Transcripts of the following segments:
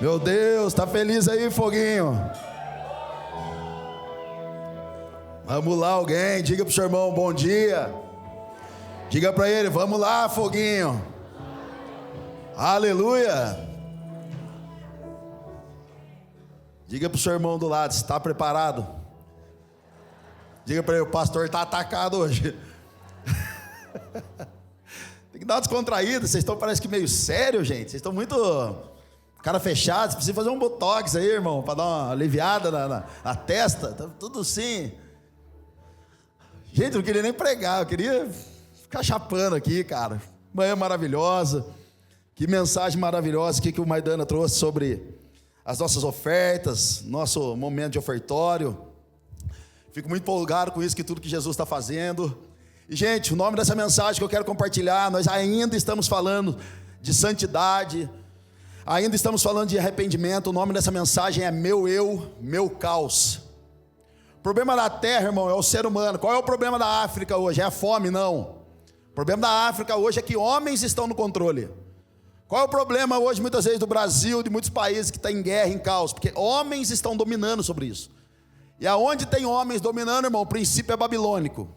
Meu Deus, tá feliz aí, foguinho? Vamos lá, alguém, diga pro seu irmão, bom dia. Diga para ele, vamos lá, foguinho. Aleluia. Diga pro seu irmão do lado, está preparado? Diga para ele, o pastor está atacado hoje. Tem que dar uma descontraída, vocês estão parece que meio sério, gente. Vocês estão muito cara fechado, você precisa fazer um botox aí, irmão, para dar uma aliviada na testa, tá tudo assim. Gente, eu não queria nem pregar, eu queria ficar chapando aqui, cara. Manhã maravilhosa, que mensagem maravilhosa que o Maidana trouxe sobre as nossas ofertas, nosso momento de ofertório. Fico muito empolgado com isso, que tudo que Jesus está fazendo. E, gente, o nome dessa mensagem que eu quero compartilhar, nós ainda estamos falando de santidade, ainda estamos falando de arrependimento. O nome dessa mensagem é Meu Eu, Meu Caos. O problema da terra, irmão, é o ser humano. Qual é o problema da África hoje? É a fome? Não. O problema da África hoje é que homens estão no controle. Qual é o problema hoje, muitas vezes, do Brasil, de muitos países que estão em guerra, em caos? Porque homens estão dominando sobre isso. E aonde tem homens dominando, irmão, o princípio é babilônico.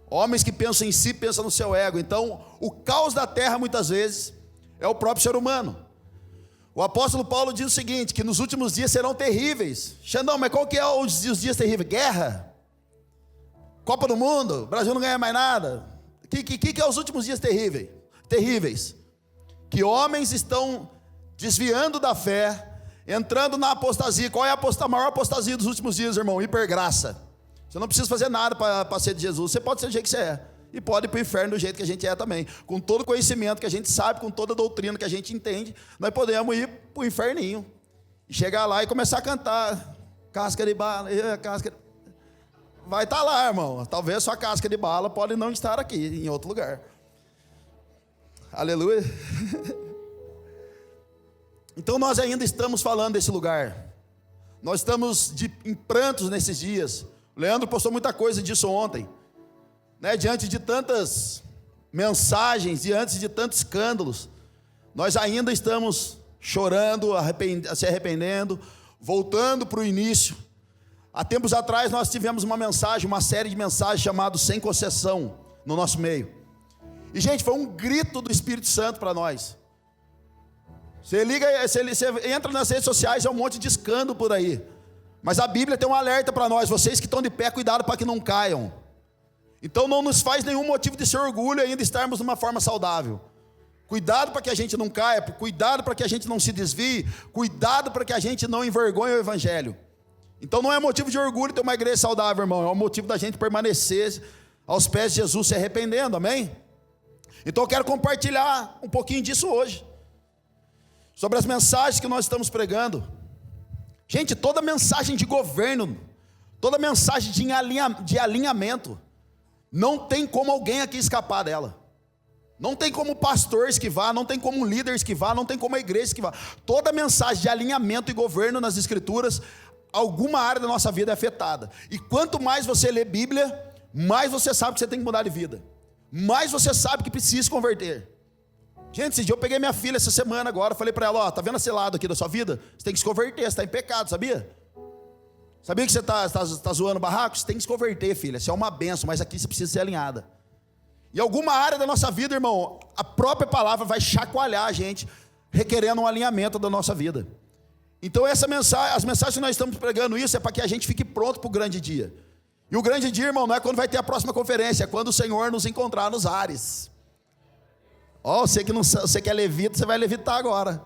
Homens que pensam em si, pensam no seu ego. Então, o caos da terra, muitas vezes, é o próprio ser humano. O apóstolo Paulo diz o seguinte, que nos últimos dias serão terríveis. Xandão, mas qual que é os dias terríveis? Guerra? Copa do Mundo? O Brasil não ganha mais nada? O que é os últimos dias terríveis? Que homens estão desviando da fé, entrando na apostasia. Qual é a maior apostasia dos últimos dias, irmão? Hipergraça. Você não precisa fazer nada para ser de Jesus. Você pode ser do jeito que você é. E pode ir para o inferno do jeito que a gente é também. Com todo o conhecimento que a gente sabe, com toda a doutrina que a gente entende, nós podemos ir para o inferninho. E chegar lá e começar a cantar. Casca de bala, casca de... Vai estar lá, irmão. Talvez sua casca de bala pode não estar aqui, em outro lugar. Aleluia. Então nós ainda estamos falando desse lugar. Nós estamos em prantos nesses dias. O Leandro postou muita coisa disso ontem. Diante de tantas mensagens, diante de tantos escândalos, nós ainda estamos chorando, se arrependendo, voltando para o início. Há tempos atrás nós tivemos uma série de mensagens chamada Sem Concessão, no nosso meio. E, gente, foi um grito do Espírito Santo para nós. Você entra nas redes sociais, é um monte de escândalo por aí. Mas a Bíblia tem um alerta para nós, vocês que estão de pé, cuidado para que não caiam. Então não nos faz nenhum motivo de ser orgulho ainda estarmos de uma forma saudável. Cuidado para que a gente não caia, cuidado para que a gente não se desvie, cuidado para que a gente não envergonhe o Evangelho. Então não é motivo de orgulho ter uma igreja saudável, irmão, é um motivo da gente permanecer aos pés de Jesus se arrependendo, amém? Então eu quero compartilhar um pouquinho disso hoje, sobre as mensagens que nós estamos pregando. Gente, toda mensagem de governo, toda mensagem de alinhamento, não tem como alguém aqui escapar dela. Não tem como pastor esquivar, não tem como líder esquivar, não tem como a igreja esquivar. Toda mensagem de alinhamento e governo nas escrituras, alguma área da nossa vida é afetada. E quanto mais você lê Bíblia, mais você sabe que você tem que mudar de vida, mais você sabe que precisa se converter. Gente, esse dia eu peguei minha filha essa semana agora, falei para ela, tá vendo esse lado aqui da sua vida? Você tem que se converter, você está em pecado, sabia? Sabia que você está zoando barraco? Você tem que se converter, filha, isso é uma benção, mas aqui você precisa ser alinhada. E alguma área da nossa vida, irmão, a própria palavra vai chacoalhar a gente, requerendo um alinhamento da nossa vida. Então as mensagens que nós estamos pregando isso é para que a gente fique pronto para o grande dia. E o grande dia, irmão, não é quando vai ter a próxima conferência, é quando o Senhor nos encontrar nos ares. Você que é levita, você vai levitar agora.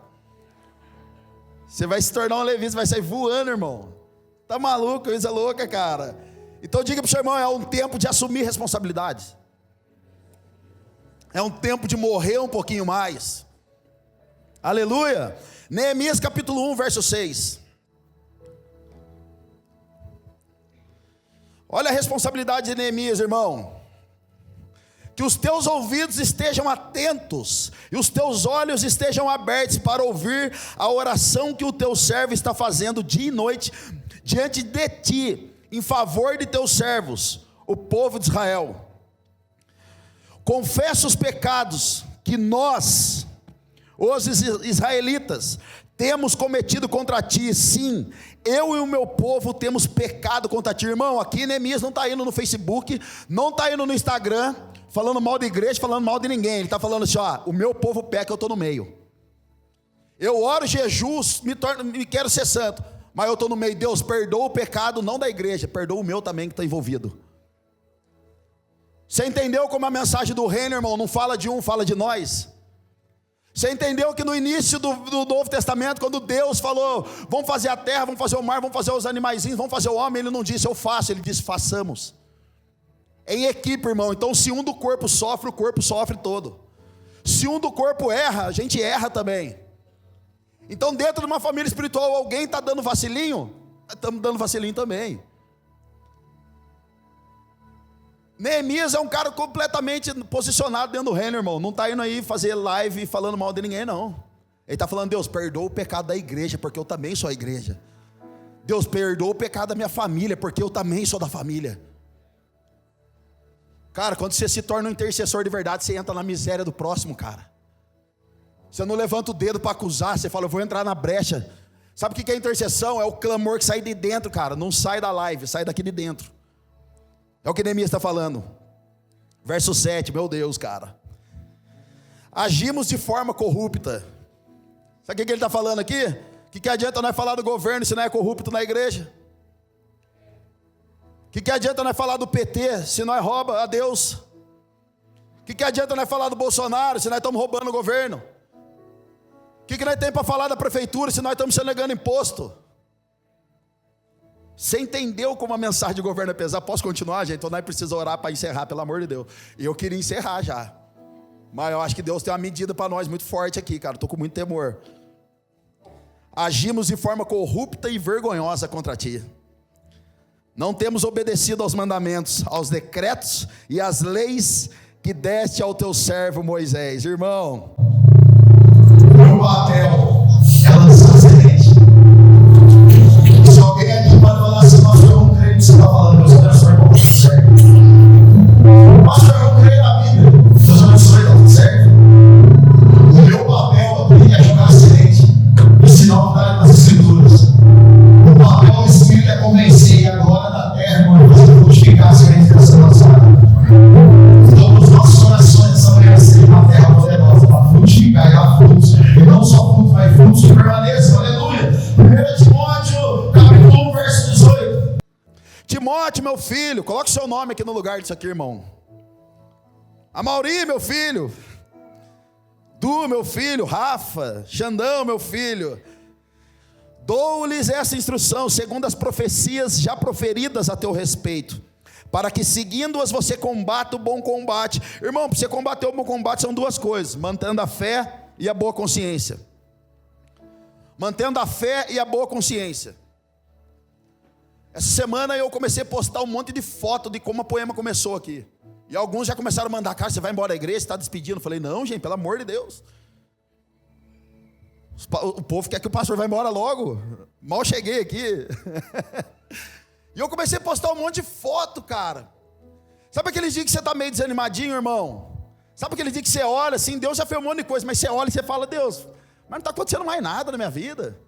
Você vai se tornar um levita, você vai sair voando, irmão. Tá maluco, coisa louca, cara. Então diga para o seu irmão, é um tempo de assumir responsabilidades. É um tempo de morrer um pouquinho mais. Aleluia. Neemias capítulo 1, verso 6. Olha a responsabilidade de Neemias, irmão. Que os teus ouvidos estejam atentos e os teus olhos estejam abertos para ouvir a oração que o teu servo está fazendo dia e noite diante de ti, em favor de teus servos, o povo de Israel. Confessa os pecados que nós, os israelitas: temos cometido contra ti, sim, eu e o meu povo temos pecado contra ti. Irmão, aqui Neemias não está indo no Facebook, não está indo no Instagram, falando mal da igreja, falando mal de ninguém. Ele está falando assim: ó, o meu povo peca, eu estou no meio. Eu oro, jejus, me quero ser santo, mas eu estou no meio. Deus, perdoa o pecado, não da igreja, perdoa o meu também que está envolvido. Você entendeu como a mensagem do reino, irmão, não fala de um, fala de nós? Você entendeu que no início do Novo Testamento, quando Deus falou: vamos fazer a terra, vamos fazer o mar, vamos fazer os animaizinhos, vamos fazer o homem, Ele não disse eu faço, Ele disse façamos. Em equipe, irmão. Então se um do corpo sofre, o corpo sofre todo. Se um do corpo erra, a gente erra também. Então dentro de uma família espiritual, alguém está dando vacilinho? Estamos dando vacilinho também. Neemias é um cara completamente posicionado dentro do reino, irmão. Não está indo aí fazer live falando mal de ninguém, não. Ele está falando: Deus, perdoa o pecado da igreja, porque eu também sou a igreja. Deus, perdoa o pecado da minha família, porque eu também sou da família. Cara, quando você se torna um intercessor de verdade, você entra na miséria do próximo, cara. Você não levanta o dedo para acusar, você fala: eu vou entrar na brecha. Sabe o que é intercessão? É o clamor que sai de dentro, cara. Não sai da live, sai daqui de dentro. É o que Neemias está falando. Verso 7, meu Deus, cara. Agimos de forma corrupta. Sabe o que ele está falando aqui? O que adianta nós falar do governo se não é corrupto na igreja? O que adianta nós falar do PT se nós rouba a Deus? O que adianta nós falar do Bolsonaro se nós estamos roubando o governo? O que nós temos para falar da prefeitura se nós estamos negando imposto? Você entendeu como a mensagem de governo é pesada? Posso continuar, gente? Então nós precisamos orar para encerrar, pelo amor de Deus. E eu queria encerrar já, mas eu acho que Deus tem uma medida para nós muito forte aqui, cara. Estou com muito temor. Agimos de forma corrupta e vergonhosa contra ti. Não temos obedecido aos mandamentos, aos decretos e às leis que deste ao teu servo Moisés. Irmão, meu papel é lançar semente. Se alguém aqui pode falar assim: pastor, eu não creio no que você está falando, Deus abençoe, irmão, tudo certo. Pastor, eu não creio na Bíblia, Deus abençoe, está tudo certo. O meu papel aqui é jogar semente, ensinar o que está nas Escrituras. O papel do Espírito é convencer, e agora da terra, irmão, você frutificar a semente que está sendo lançada. Então, os nossos corações essa manhã serem uma terra poderosa para frutificar e dar frutos, e não só frutos, mas frutos que permaneçam. Aleluia. 1 Timóteo, capítulo 1, verso 18. Timóteo, meu filho, coloque seu nome aqui no lugar disso aqui, irmão. Amauri, meu filho. Du, meu filho. Rafa, Xandão, meu filho. Dou-lhes essa instrução, segundo as profecias já proferidas a teu respeito, para que seguindo-as você combata o bom combate. Irmão, para você combater o bom combate são duas coisas: mantendo a fé e a boa consciência. Mantendo a fé e a boa consciência. Essa semana eu comecei a postar um monte de foto de como a Poema começou aqui. E alguns já começaram a mandar: cara, você vai embora da igreja, você está despedindo? Eu falei: não, gente, pelo amor de Deus. O povo quer que o pastor vá embora logo. Mal cheguei aqui. E eu comecei a postar um monte de foto, cara. Sabe aquele dia que você está meio desanimadinho, irmão? Sabe aquele dia que você olha assim, Deus já fez um monte de coisa, mas você olha e você fala: Deus, mas não está acontecendo mais nada na minha vida.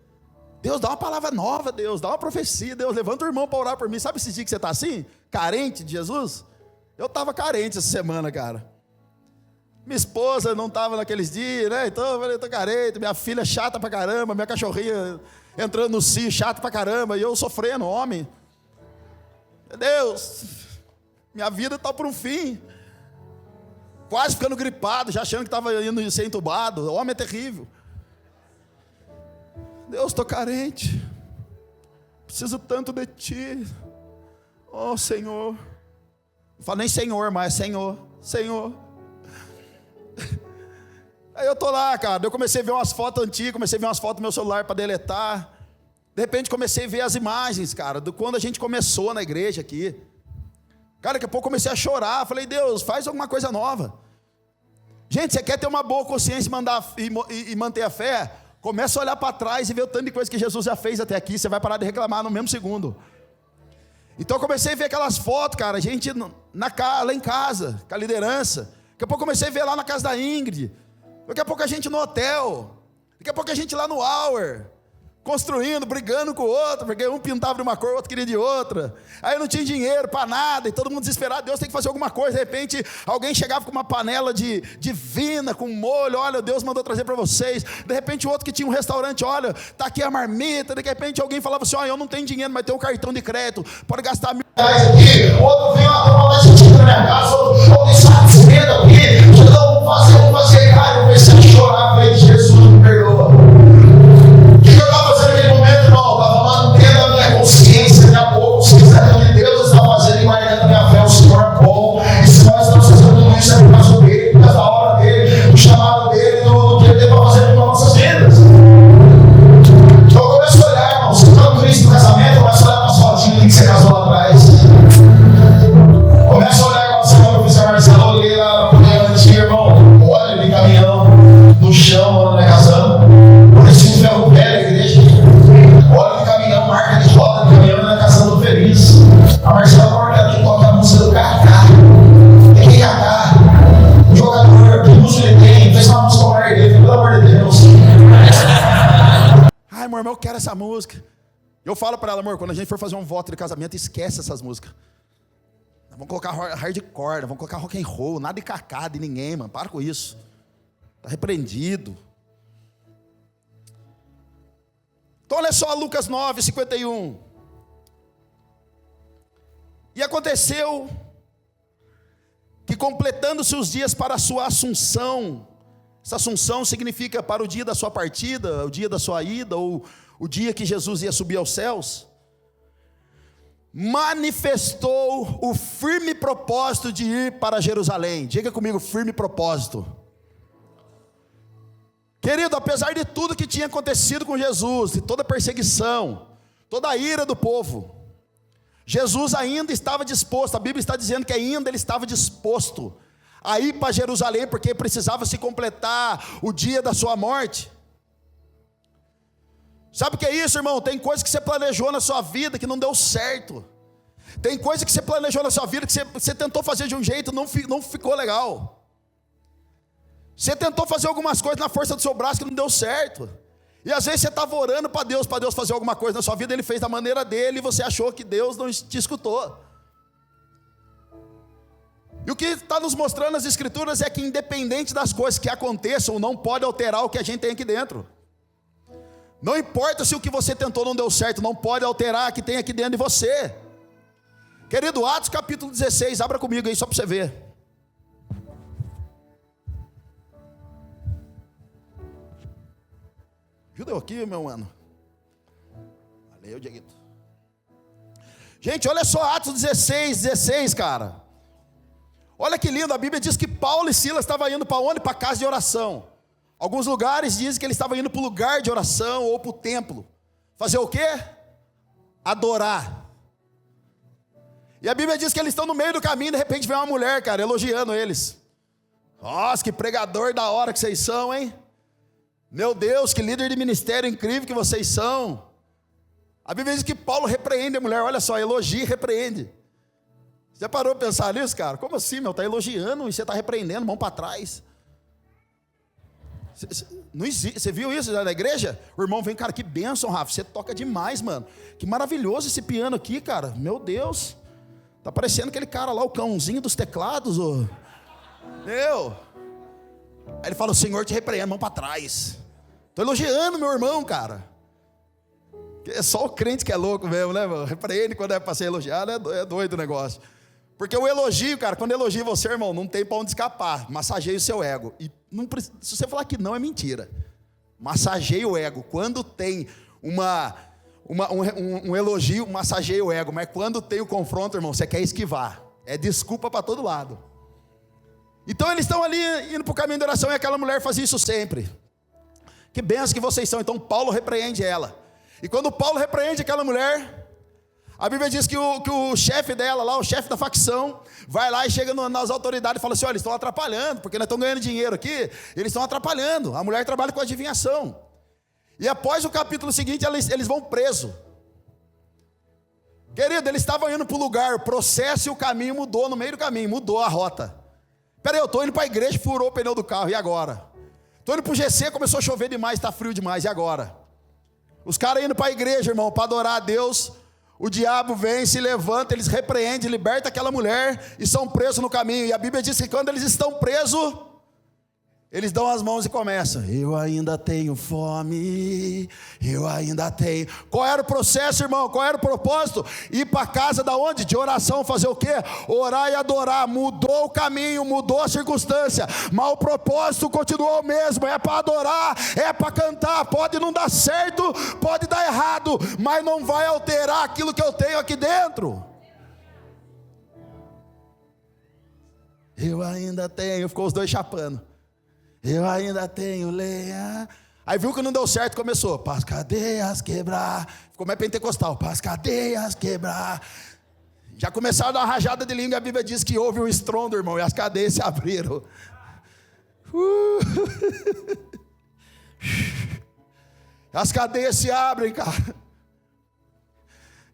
Deus, dá uma palavra nova, Deus, dá uma profecia, Deus, levanta o irmão para orar por mim. Sabe esse dia que você está assim, carente de Jesus? Eu estava carente essa semana, cara. Minha esposa não estava naqueles dias, né? Então eu falei: estou carente. Minha filha chata pra caramba, minha cachorrinha entrando no cio, chata pra caramba, e eu sofrendo, homem. Deus, minha vida está por um fim. Quase ficando gripado, já achando que estava indo ser entubado. O homem é terrível. Deus, estou carente. Preciso tanto de Ti. Oh, Senhor. Não falo nem Senhor, mas Senhor. Senhor. Aí eu estou lá, cara. Eu comecei a ver umas fotos antigas, comecei a ver umas fotos no meu celular para deletar. De repente comecei a ver as imagens, cara, de quando a gente começou na igreja aqui. Cara, daqui a pouco comecei a chorar. Falei: Deus, faz alguma coisa nova. Gente, você quer ter uma boa consciência e manter a fé? Começa a olhar para trás e ver o tanto de coisa que Jesus já fez até aqui. Você vai parar de reclamar no mesmo segundo. Então eu comecei a ver aquelas fotos, cara, a gente lá em casa, com a liderança. Daqui a pouco comecei a ver lá na casa da Ingrid. Daqui a pouco a gente no hotel, daqui a pouco a gente lá no Hour, construindo, brigando com o outro, porque um pintava de uma cor, o outro queria de outra. Aí não tinha dinheiro para nada, e todo mundo desesperado, Deus tem que fazer alguma coisa. De repente, alguém chegava com uma panela de divina, com molho, olha, Deus mandou trazer para vocês. De repente, o outro que tinha um restaurante, olha, está aqui a marmita. De repente, alguém falava assim, olha, eu não tenho dinheiro, mas tem um cartão de crédito, pode gastar R$1.000 aqui. O outro veio uma mais na minha casa, alguém sabe de comida aqui, vamos fazer, cara, eu comecei a chorar, falei, Jesus, me perdoa. Naquele momento, irmão, estava mantendo a minha consciência, minha boa consciência daquilo que Deus está fazendo e guardando minha fé. O Senhor é bom, e se nós estamos fazendo tudo isso é por causa dele, por causa da obra dele, do chamado dele, do que ele tem para fazer com as nossas vidas. Então eu começo a olhar, irmão, você está no Cristo do casamento, começa a olhar para as fotinhas que você casou lá atrás. Começa a olhar igual você vai para o Marcelo, eu olhei lá na minha antiga, irmão, olha de caminhão, no chão, quando nós casamos, parecia um ferro velho a igreja. Olha de caminhão, marca de roda de caminhão, na casa do Feliz. A Marcela Cortella que toca a música do Kaká. Tem que Kaká. O jogador, que música ele tem? Fez uma música com a dele, pelo amor de Deus. Ai, meu irmão, eu quero essa música. Eu falo para ela, amor, quando a gente for fazer um voto de casamento, esquece essas músicas. Vamos colocar hardcore, vamos colocar rock and roll, nada de Kaká, de ninguém, mano. Para com isso. Está repreendido. Então olha só Lucas 9, 51. E aconteceu que completando-se os dias para a sua assunção, essa assunção significa para o dia da sua partida, o dia da sua ida, ou o dia que Jesus ia subir aos céus, manifestou o firme propósito de ir para Jerusalém. Diga comigo, firme propósito. Querido, apesar de tudo que tinha acontecido com Jesus, de toda a perseguição, toda a ira do povo, Jesus ainda estava disposto, a Bíblia está dizendo que ainda ele estava disposto a ir para Jerusalém, porque precisava se completar o dia da sua morte. Sabe o que é isso, irmão? Tem coisa que você planejou na sua vida que não deu certo. Tem coisa que você planejou na sua vida que você tentou fazer de um jeito e não ficou legal. Você tentou fazer algumas coisas na força do seu braço que não deu certo. E às vezes você estava orando para Deus fazer alguma coisa na sua vida, Ele fez da maneira dele e você achou que Deus não te escutou. E o que está nos mostrando nas Escrituras é que independente das coisas que aconteçam, não pode alterar o que a gente tem aqui dentro. Não importa se o que você tentou não deu certo, não pode alterar o que tem aqui dentro de você. Querido, Atos capítulo 16, abra comigo aí só para você ver. Ajuda eu aqui, meu mano. Valeu, Dieguito. Gente, olha só Atos 16, cara. Olha que lindo, a Bíblia diz que Paulo e Silas estavam indo para onde? Para a casa de oração. Alguns lugares dizem que eles estavam indo para o lugar de oração ou para o templo. Fazer o quê? Adorar. E a Bíblia diz que eles estão no meio do caminho, de repente vem uma mulher, cara, elogiando eles. Nossa, que pregador da hora que vocês são, hein? Meu Deus, que líder de ministério incrível que vocês são. A Bíblia diz que Paulo repreende a mulher, olha só, elogia e repreende. Você parou para pensar nisso, cara? Como assim, meu? Está elogiando e você está repreendendo, mão para trás. Não existe. Você viu isso na igreja? O irmão vem, cara, que bênção, Rafa, você toca demais, mano. Que maravilhoso esse piano aqui, cara. Meu Deus. Tá parecendo aquele cara lá, o cãozinho dos teclados. Meu. Aí ele fala, o Senhor te repreende, mão para trás. Estou elogiando meu irmão, cara. É só o crente que é louco mesmo, né, meu? Repreende quando é para ser elogiado, é doido o negócio. Porque o elogio, cara, quando elogio você, irmão, não tem para onde escapar. Massageia o seu ego. E não precisa, se você falar que não, é mentira. Massageia o ego. Quando tem um elogio, massageia o ego. Mas quando tem o confronto, irmão, você quer esquivar. É desculpa para todo lado. Então eles estão ali indo para o caminho da oração e aquela mulher fazia isso sempre. Que benção que vocês são. Então Paulo repreende ela. E quando Paulo repreende aquela mulher, a Bíblia diz que o chefe dela lá, o chefe da facção, vai lá e chega nas autoridades e fala assim, olha, eles estão atrapalhando, porque nós estamos ganhando dinheiro aqui, eles estão atrapalhando. A mulher trabalha com adivinhação. E após o capítulo seguinte, eles vão presos. Querido, eles estavam indo para o lugar, o processo e o caminho mudou no meio do caminho, mudou a rota. Peraí, eu estou indo para a igreja, furou o pneu do carro, e agora? Estou indo para o GC, começou a chover demais, está frio demais, e agora? Os caras indo para a igreja, irmão, para adorar a Deus, o diabo vem, se levanta, eles repreendem, liberta aquela mulher e são presos no caminho. E a Bíblia diz que quando eles estão presos, eles dão as mãos e começam: eu ainda tenho fome, eu ainda tenho. Qual era o processo, irmão? Qual era o propósito? Ir para casa da onde? De oração, fazer o quê? Orar e adorar. Mudou o caminho, mudou a circunstância, mas o propósito continuou o mesmo. É para adorar, é para cantar. Pode não dar certo, pode dar errado, mas não vai alterar aquilo que eu tenho aqui dentro. Eu ainda tenho. Ficou os dois chapando. Eu ainda tenho lenha. Aí viu que não deu certo, começou: para as cadeias quebrar. Ficou mais pentecostal: para as cadeias quebrar. Já começaram a dar uma rajada de língua. A Bíblia diz que houve um estrondo, irmão, e as cadeias se abriram. As cadeias se abrem, cara.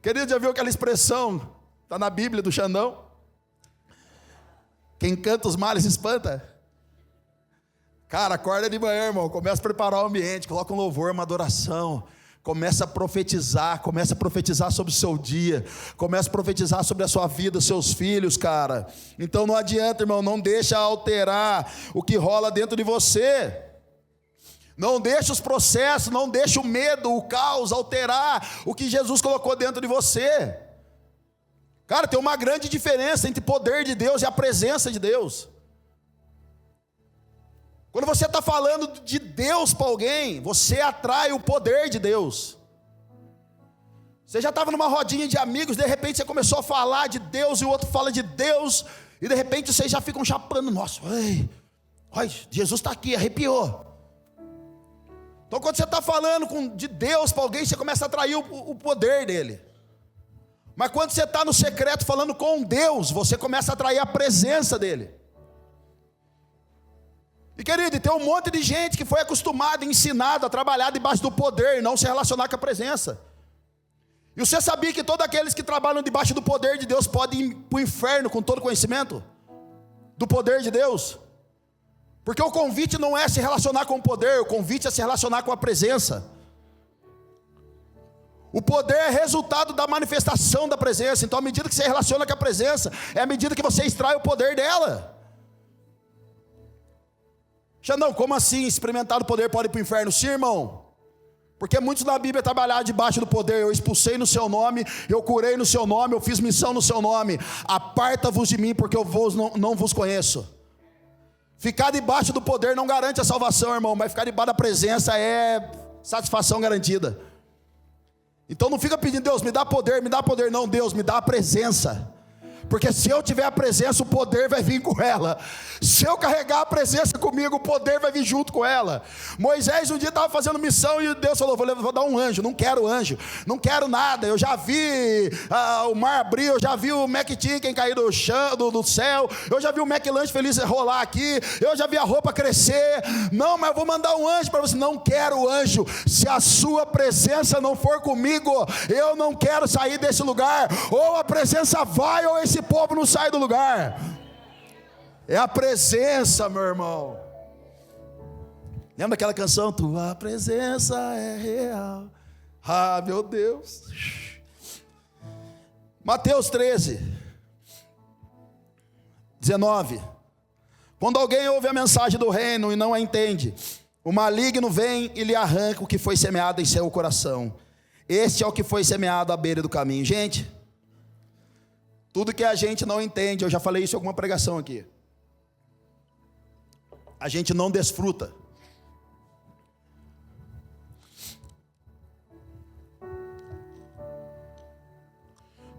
Querido, já viu aquela expressão? Está na Bíblia do Xandão: quem canta os males espanta. Cara, acorda de manhã, irmão, começa a preparar o ambiente, coloca um louvor, uma adoração, começa a profetizar sobre o seu dia, começa a profetizar sobre a sua vida, seus filhos, cara. Então não adianta, irmão, não deixa alterar o que rola dentro de você, não deixa os processos, não deixa o medo, o caos alterar o que Jesus colocou dentro de você. Cara, tem uma grande diferença entre o poder de Deus e a presença de Deus. Quando você está falando de Deus para alguém, você atrai o poder de Deus. Você já estava numa rodinha de amigos, de repente você começou a falar de Deus, e o outro fala de Deus, e de repente vocês já ficam chapando: nossa, ai, Jesus está aqui, arrepiou. Então quando você está falando de Deus para alguém, você começa a atrair o poder dele. Mas quando você está no secreto falando com Deus, você começa a atrair a presença dele. E querido, tem um monte de gente que foi acostumada, ensinada a trabalhar debaixo do poder e não se relacionar com a presença. E você sabia que todos aqueles que trabalham debaixo do poder de Deus podem ir para o inferno com todo conhecimento do poder de Deus? Porque o convite não é se relacionar com o poder, o convite é se relacionar com a presença. O poder é resultado da manifestação da presença. Então, à medida que você relaciona com a presença, é à medida que você extrai o poder dela. Já não, como assim? Experimentar o poder pode ir para o inferno? Sim, irmão. Porque muitos na Bíblia trabalharam debaixo do poder. Eu expulsei no seu nome, eu curei no seu nome, eu fiz missão no seu nome. Aparta-vos de mim, porque eu não vos conheço. Ficar debaixo do poder não garante a salvação, irmão, mas ficar debaixo da presença é satisfação garantida. Então não fica pedindo: Deus, me dá poder, não. Deus, me dá a presença. Porque se eu tiver a presença, o poder vai vir com ela. Se eu carregar a presença comigo, o poder vai vir junto com ela. Moisés um dia estava fazendo missão e Deus falou: vou dar um anjo. Não quero anjo, não quero nada. Eu já vi o mar abrir, eu já vi o McChicken cair do céu, eu já vi o McLanche feliz rolar aqui, eu já vi a roupa crescer. Não, mas eu vou mandar um anjo para você. Não quero anjo. Se a sua presença não for comigo, eu não quero sair desse lugar. Ou a presença vai, ou esse povo não sai do lugar. É a presença, meu irmão. Lembra daquela canção? Tua presença é real. Ah, meu Deus. Mateus 13, 19. Quando alguém ouve a mensagem do reino e não a entende, o maligno vem e lhe arranca o que foi semeado em seu coração. Este é o que foi semeado à beira do caminho. Gente, tudo que a gente não entende, eu já falei isso em alguma pregação aqui, a gente não desfruta.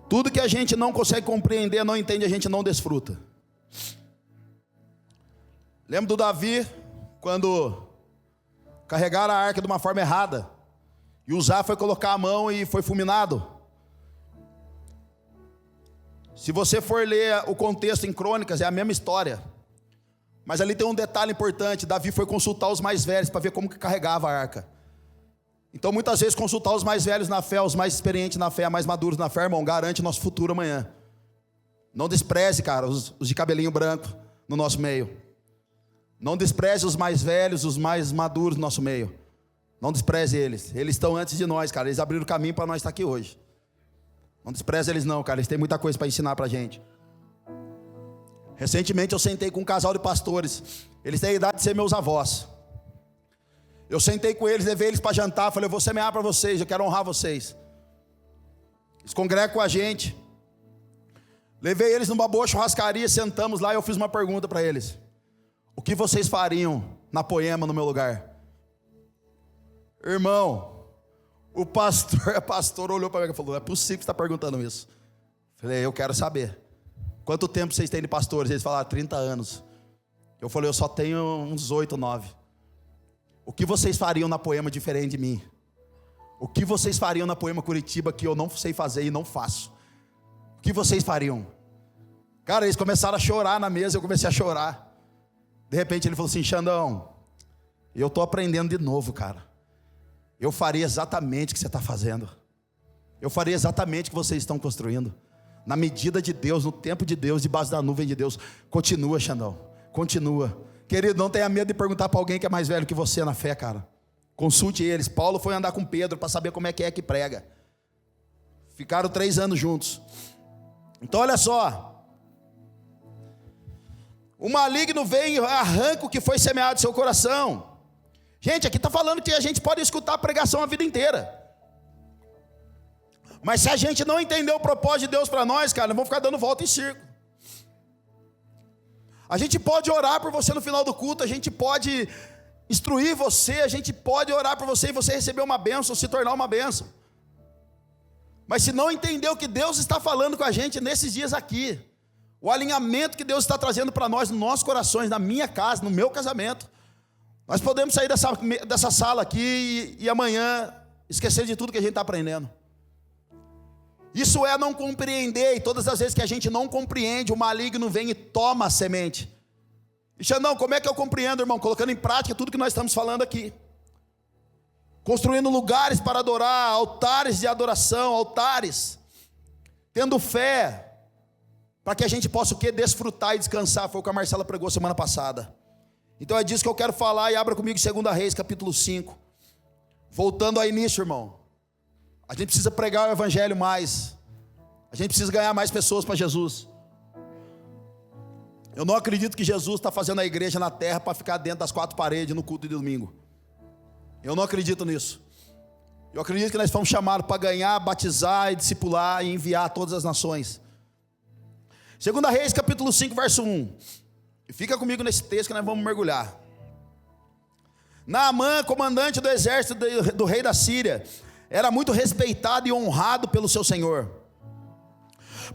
Tudo que a gente não consegue compreender, não entende, a gente não desfruta. Lembra do Davi, quando carregaram a arca de uma forma errada, e Uzá foi colocar a mão e foi fulminado. Se você for ler o contexto em Crônicas, é a mesma história. Mas ali tem um detalhe importante: Davi foi consultar os mais velhos para ver como que carregava a arca. Então muitas vezes consultar os mais velhos na fé, os mais experientes na fé, mais maduros na fé, irmão, garante nosso futuro amanhã. Não despreze, cara, os de cabelinho branco no nosso meio. Não despreze os mais velhos, os mais maduros do nosso meio. Não despreze eles. Eles estão antes de nós, cara. Eles abriram o caminho para nós estar aqui hoje. Não despreze eles não, cara. Eles têm muita coisa para ensinar para a gente. Recentemente eu sentei com um casal de pastores. Eles têm a idade de ser meus avós. Eu sentei com eles, levei eles para jantar. Falei, eu vou semear para vocês, eu quero honrar vocês. Eles congregam com a gente. Levei eles numa boa churrascaria, sentamos lá e eu fiz uma pergunta para eles. O que vocês fariam na Poema no meu lugar? Irmão, o pastor olhou para mim e falou, não é possível que você está perguntando isso. Falei, eu quero saber. Quanto tempo vocês têm de pastores? Eles falaram, 30 anos. Eu falei, eu só tenho uns 8, 9. O que vocês fariam na Poema diferente de mim? O que vocês fariam na Poema Curitiba que eu não sei fazer e não faço? O que vocês fariam? Cara, eles começaram a chorar na mesa, eu comecei a chorar. De repente ele falou assim, Xandão, eu estou aprendendo de novo, cara. Eu faria exatamente o que você está fazendo. Eu faria exatamente o que vocês estão construindo. Na medida de Deus, no tempo de Deus, debaixo da nuvem de Deus. Continua, Xandão, continua. Querido, não tenha medo de perguntar para alguém que é mais velho que você na fé, cara. Consulte eles. Paulo foi andar com Pedro para saber como é que prega. Ficaram 3 anos juntos. Então olha só. O maligno vem e arranca o que foi semeado em seu coração. Gente, aqui está falando que a gente pode escutar a pregação a vida inteira. Mas se a gente não entender o propósito de Deus para nós, cara, nós vamos ficar dando volta em círculo. A gente pode orar por você no final do culto, a gente pode instruir você, a gente pode orar por você e você receber uma bênção, se tornar uma bênção. Mas se não entender o que Deus está falando com a gente nesses dias aqui, o alinhamento que Deus está trazendo para nós, nos nossos corações, na minha casa, no meu casamento, nós podemos sair dessa sala aqui e amanhã esquecer de tudo que a gente está aprendendo. Isso é não compreender, e todas as vezes que a gente não compreende, o maligno vem e toma a semente. E Xandão, como é que eu compreendo, irmão? Colocando em prática tudo que nós estamos falando aqui. Construindo lugares para adorar, altares de adoração, altares. Tendo fé, para que a gente possa o quê? Desfrutar e descansar. Foi o que a Marcela pregou semana passada. Então é disso que eu quero falar, e abra comigo 2 Reis, capítulo 5. Voltando ao início, irmão. A gente precisa pregar o evangelho mais. A gente precisa ganhar mais pessoas para Jesus. Eu não acredito que Jesus está fazendo a igreja na terra para ficar dentro das 4 paredes no culto de domingo. Eu não acredito nisso. Eu acredito que nós fomos chamados para ganhar, batizar e discipular e enviar a todas as nações. 2 Reis, capítulo 5, verso 1. E fica comigo nesse texto que nós vamos mergulhar. Naamã, comandante do exército do rei da Síria, era muito respeitado e honrado pelo seu senhor,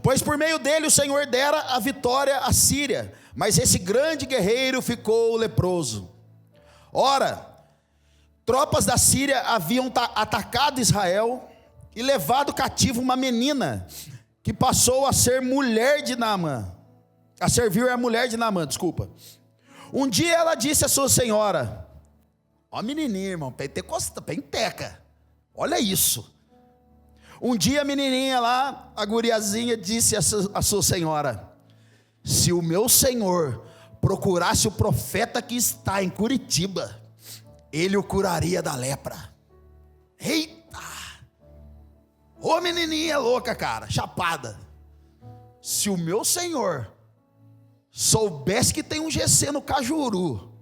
pois por meio dele o Senhor dera a vitória à Síria, mas esse grande guerreiro ficou leproso. Ora, tropas da Síria haviam atacado Israel e levado cativo uma menina, que passou a ser mulher de Naamã, a servir a mulher de Naamã, desculpa. Um dia ela disse à sua senhora, ó menininha, irmão, penteca, olha isso. Um dia a menininha lá, a guriazinha, disse à sua senhora, se o meu senhor procurasse o profeta que está em Curitiba, ele o curaria da lepra. Eita! Ô menininha louca, cara, chapada. Se o meu senhor soubesse que tem um GC no Cajuru,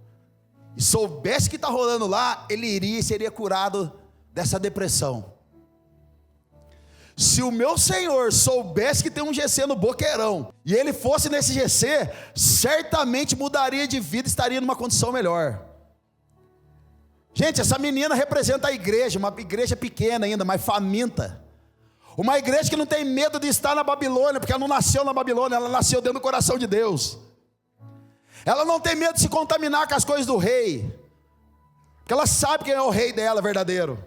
e soubesse que está rolando lá, ele iria e seria curado dessa depressão. Se o meu senhor soubesse que tem um GC no Boqueirão, e ele fosse nesse GC, certamente mudaria de vida e estaria numa condição melhor. Gente, essa menina representa a igreja, uma igreja pequena ainda, mas faminta. Uma igreja que não tem medo de estar na Babilônia, porque ela não nasceu na Babilônia, ela nasceu dentro do coração de Deus. Ela não tem medo de se contaminar com as coisas do rei, porque ela sabe quem é o rei dela verdadeiro.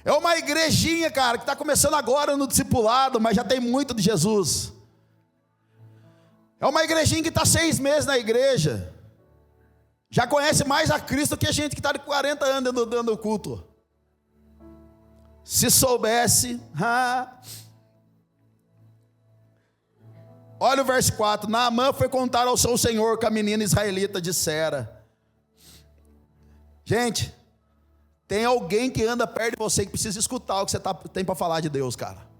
É uma igrejinha, cara, que está começando agora no discipulado, mas já tem muito de Jesus. É uma igrejinha que está 6 meses na igreja, já conhece mais a Cristo que a gente que está de 40 anos dando culto. Se soubesse, Olha o verso 4. Naamã foi contar ao seu senhor que a menina israelita dissera. Gente, tem alguém que anda perto de você que precisa escutar o que você tem para falar de Deus, cara.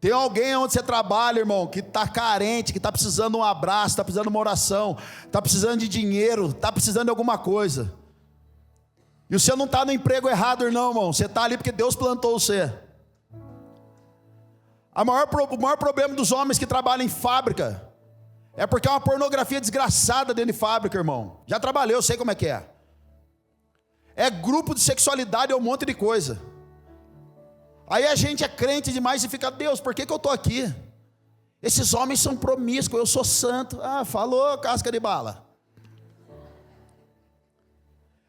Tem alguém onde você trabalha, irmão, que está carente, que está precisando de um abraço, está precisando de uma oração, está precisando de dinheiro, está precisando de alguma coisa. E você não está no emprego errado, não, irmão. Você está ali porque Deus plantou você. O maior problema dos homens que trabalham em fábrica é porque é uma pornografia desgraçada dentro de fábrica, irmão. Já trabalhei, eu sei como é que é. É grupo de sexualidade, é um monte de coisa. Aí a gente é crente demais e fica, Deus, por que eu estou aqui? Esses homens são promíscuos, eu sou santo. Ah, falou, casca de bala.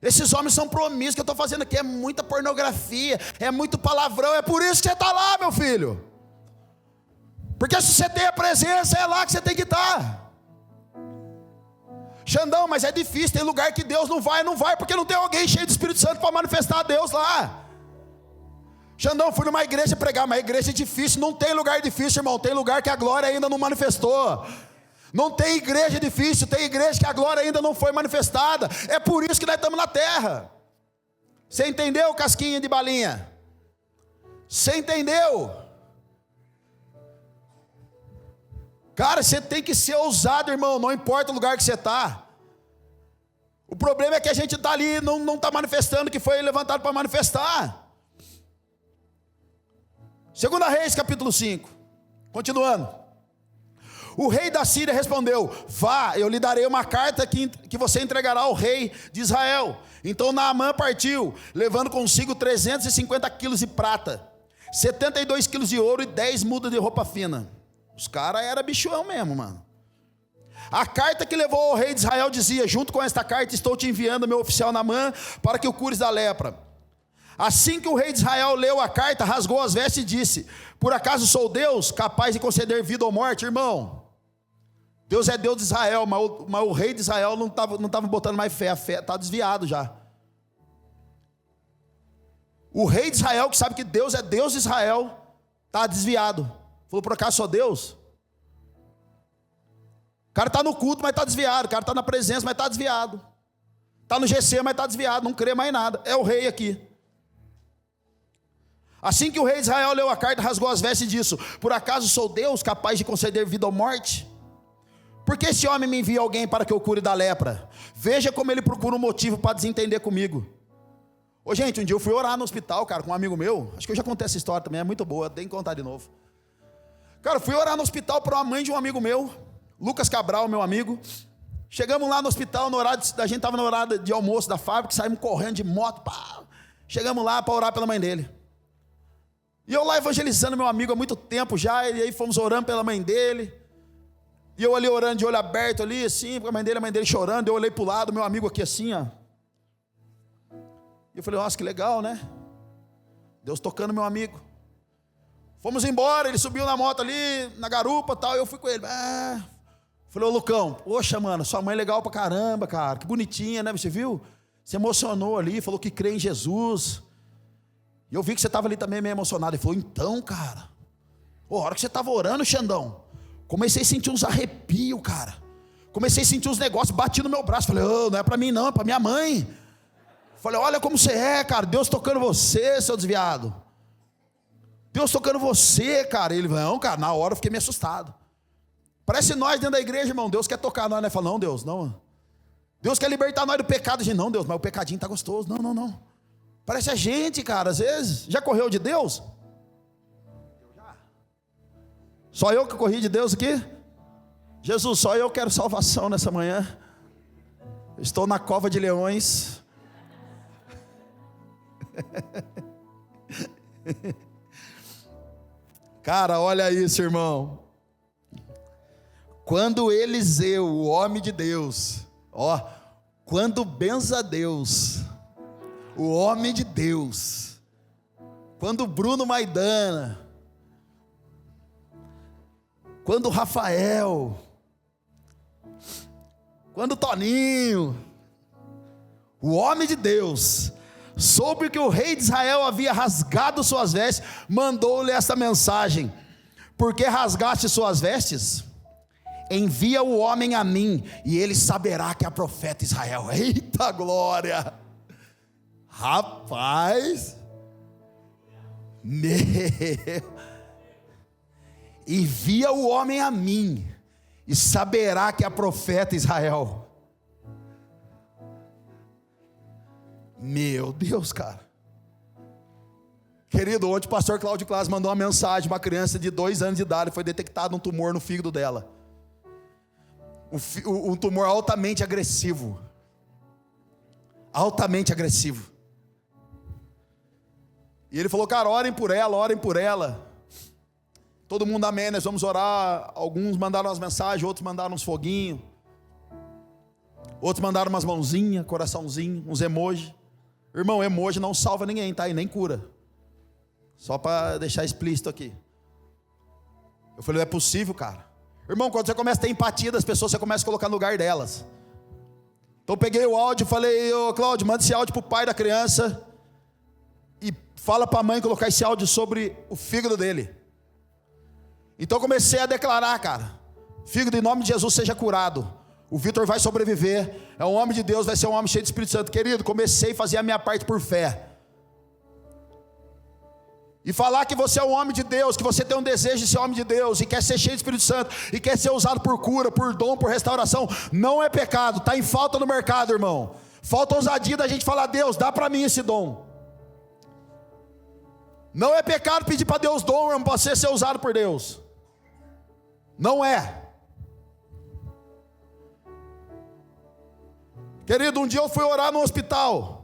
Esses homens são promíscuos, que eu estou fazendo aqui é muita pornografia, é muito palavrão, é por isso que você está lá, meu filho. Porque se você tem a presença, é lá que você tem que estar. Xandão, mas é difícil, tem lugar que Deus não vai, porque não tem alguém cheio do Espírito Santo para manifestar a Deus lá. Xandão, fui numa igreja pregar, mas a igreja é difícil, não tem lugar difícil, irmão, tem lugar que a glória ainda não manifestou. Não tem igreja difícil, tem igreja que a glória ainda não foi manifestada. É por isso que nós estamos na terra. Você entendeu, casquinha de balinha? Você entendeu? Cara, você tem que ser ousado, irmão, não importa o lugar que você está. O problema é que a gente está ali e não está manifestando o que foi levantado para manifestar. 2 Reis, capítulo 5. Continuando. O rei da Síria respondeu: vá, eu lhe darei uma carta que você entregará ao rei de Israel. Então Naamã partiu, levando consigo 350 quilos de prata, 72 quilos de ouro e 10 mudas de roupa fina. Os caras eram bichão mesmo, mano. A carta que levou ao rei de Israel dizia: junto com esta carta estou te enviando meu oficial Naamã para que o cures da lepra. Assim que o rei de Israel leu a carta, rasgou as vestes e disse: por acaso sou Deus capaz de conceder vida ou morte? Irmão, Deus é Deus de Israel, mas o rei de Israel não estava botando mais fé, a fé está desviado já. O rei de Israel, que sabe que Deus é Deus de Israel, está desviado. Falou: por acaso sou Deus? O cara está no culto, mas está desviado. O cara está na presença, mas está desviado. Está no GC, mas está desviado. Não crê mais nada. É o rei aqui. Assim que o rei de Israel leu a carta, rasgou as vestes e disse: por acaso sou Deus capaz de conceder vida ou morte? Por que esse homem me envia alguém para que eu cure da lepra? Veja como ele procura um motivo para desentender comigo. Ô gente, um dia eu fui orar no hospital, cara, com um amigo meu. Acho que eu já contei essa história também, é muito boa, tem que contar de novo. Cara, fui orar no hospital para uma mãe de um amigo meu, Lucas Cabral, meu amigo. Chegamos lá no hospital, no horário, a gente estava no horário de almoço da fábrica, saímos correndo de moto, pá. Chegamos lá para orar pela mãe dele. E eu lá evangelizando meu amigo há muito tempo já, e aí fomos orando pela mãe dele. E eu ali orando de olho aberto ali, assim, com a mãe dele chorando. Eu olhei para o lado, meu amigo aqui assim, ó. E eu falei: nossa, que legal, né? Deus tocando meu amigo. Fomos embora, ele subiu na moto ali, na garupa e tal, eu fui com ele. Falei: ô Lucão, poxa, mano, sua mãe é legal pra caramba, cara, que bonitinha, né, você viu? Se emocionou ali, falou que crê em Jesus. E eu vi que você estava ali também meio emocionado. Ele falou: então, cara, a hora que você estava orando, Xandão, comecei a sentir uns arrepios, cara. Comecei a sentir uns negócios, bati no meu braço. Falei: oh, não é pra mim não, é pra minha mãe. Falei: olha como você é, cara, Deus tocando você, seu desviado. Deus tocando você, cara. Ele: não, cara, na hora eu fiquei meio assustado. Parece nós dentro da igreja, irmão. Deus quer tocar nós, né? Fala: não, Deus, não. Deus quer libertar nós do pecado. A gente: não, Deus, mas o pecadinho tá gostoso. Não, não, não. Parece a gente, cara, às vezes. Já correu de Deus? Só eu que corri de Deus aqui? Jesus, só eu quero salvação nessa manhã. Estou na cova de leões. Cara, olha isso, irmão. Quando Eliseu, o homem de Deus, quando benza Deus, o homem de Deus, quando Bruno Maidana, quando Rafael, quando Toninho, o homem de Deus, soube que o rei de Israel havia rasgado suas vestes, mandou-lhe esta mensagem: Por que rasgaste suas vestes? Envia o homem a mim, e ele saberá que é profeta Israel. Eita glória! Rapaz! Envia o homem a mim, e saberá que é profeta Israel. Meu Deus, cara. Querido, ontem o pastor Cláudio Claus mandou uma mensagem. Uma criança de 2 anos de idade foi detectado um tumor no fígado dela. Um tumor altamente agressivo. Altamente agressivo. E ele falou, cara, orem por ela, orem por ela. Todo mundo amém, nós vamos orar. Alguns mandaram umas mensagens, outros mandaram uns foguinhos. Outros mandaram umas mãozinhas, coraçãozinho, uns emoji. Irmão, emoji não salva ninguém, tá? E nem cura. Só para deixar explícito aqui. Eu falei, não é possível, cara. Irmão, quando você começa a ter empatia das pessoas, você começa a colocar no lugar delas. Então eu peguei o áudio e falei, ô Cláudio, manda esse áudio para o pai da criança. E fala para a mãe colocar esse áudio sobre o fígado dele. Então eu comecei a declarar, cara. Fígado, em nome de Jesus, seja curado. O Vitor vai sobreviver. É um homem de Deus, vai ser um homem cheio de Espírito Santo. Querido, comecei a fazer a minha parte por fé. E falar que você é um homem de Deus, que você tem um desejo de ser homem de Deus, e quer ser cheio de Espírito Santo, e quer ser usado por cura, por dom, por restauração, não é pecado, está em falta no mercado, irmão. Falta ousadia da gente falar, Deus, dá para mim esse dom. Não é pecado pedir para Deus dom, irmão, para você ser usado por Deus. Não é. Querido, um dia eu fui orar no hospital.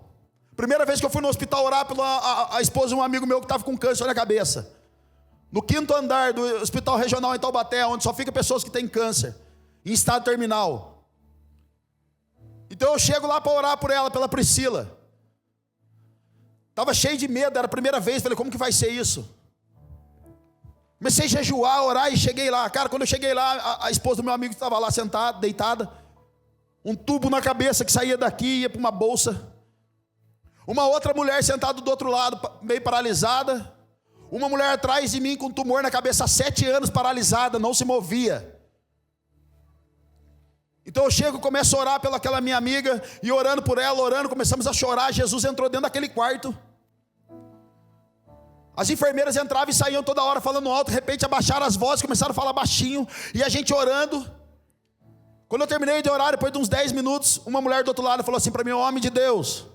Primeira vez que eu fui no hospital orar pela a esposa de um amigo meu que estava com câncer na cabeça. No 5º andar do hospital regional em Taubaté, onde só fica pessoas que têm câncer, em estado terminal. Então eu chego lá para orar por ela, pela Priscila. Estava cheio de medo, era a primeira vez, falei, como que vai ser isso? Comecei a jejuar, orar e cheguei lá. Cara, quando eu cheguei lá, a esposa do meu amigo estava lá sentada, deitada. Um tubo na cabeça que saía daqui e ia para uma bolsa. Uma outra mulher sentada do outro lado, meio paralisada. Uma mulher atrás de mim com um tumor na cabeça há 7 anos, paralisada, não se movia. Então eu chego, começo a orar pelaquela minha amiga, e orando por ela, orando, começamos a chorar. Jesus entrou dentro daquele quarto. As enfermeiras entravam e saíam toda hora falando alto. De repente abaixaram as vozes, começaram a falar baixinho, e a gente orando. Quando eu terminei de orar, depois de uns 10 minutos, uma mulher do outro lado falou assim para mim, homem de Deus,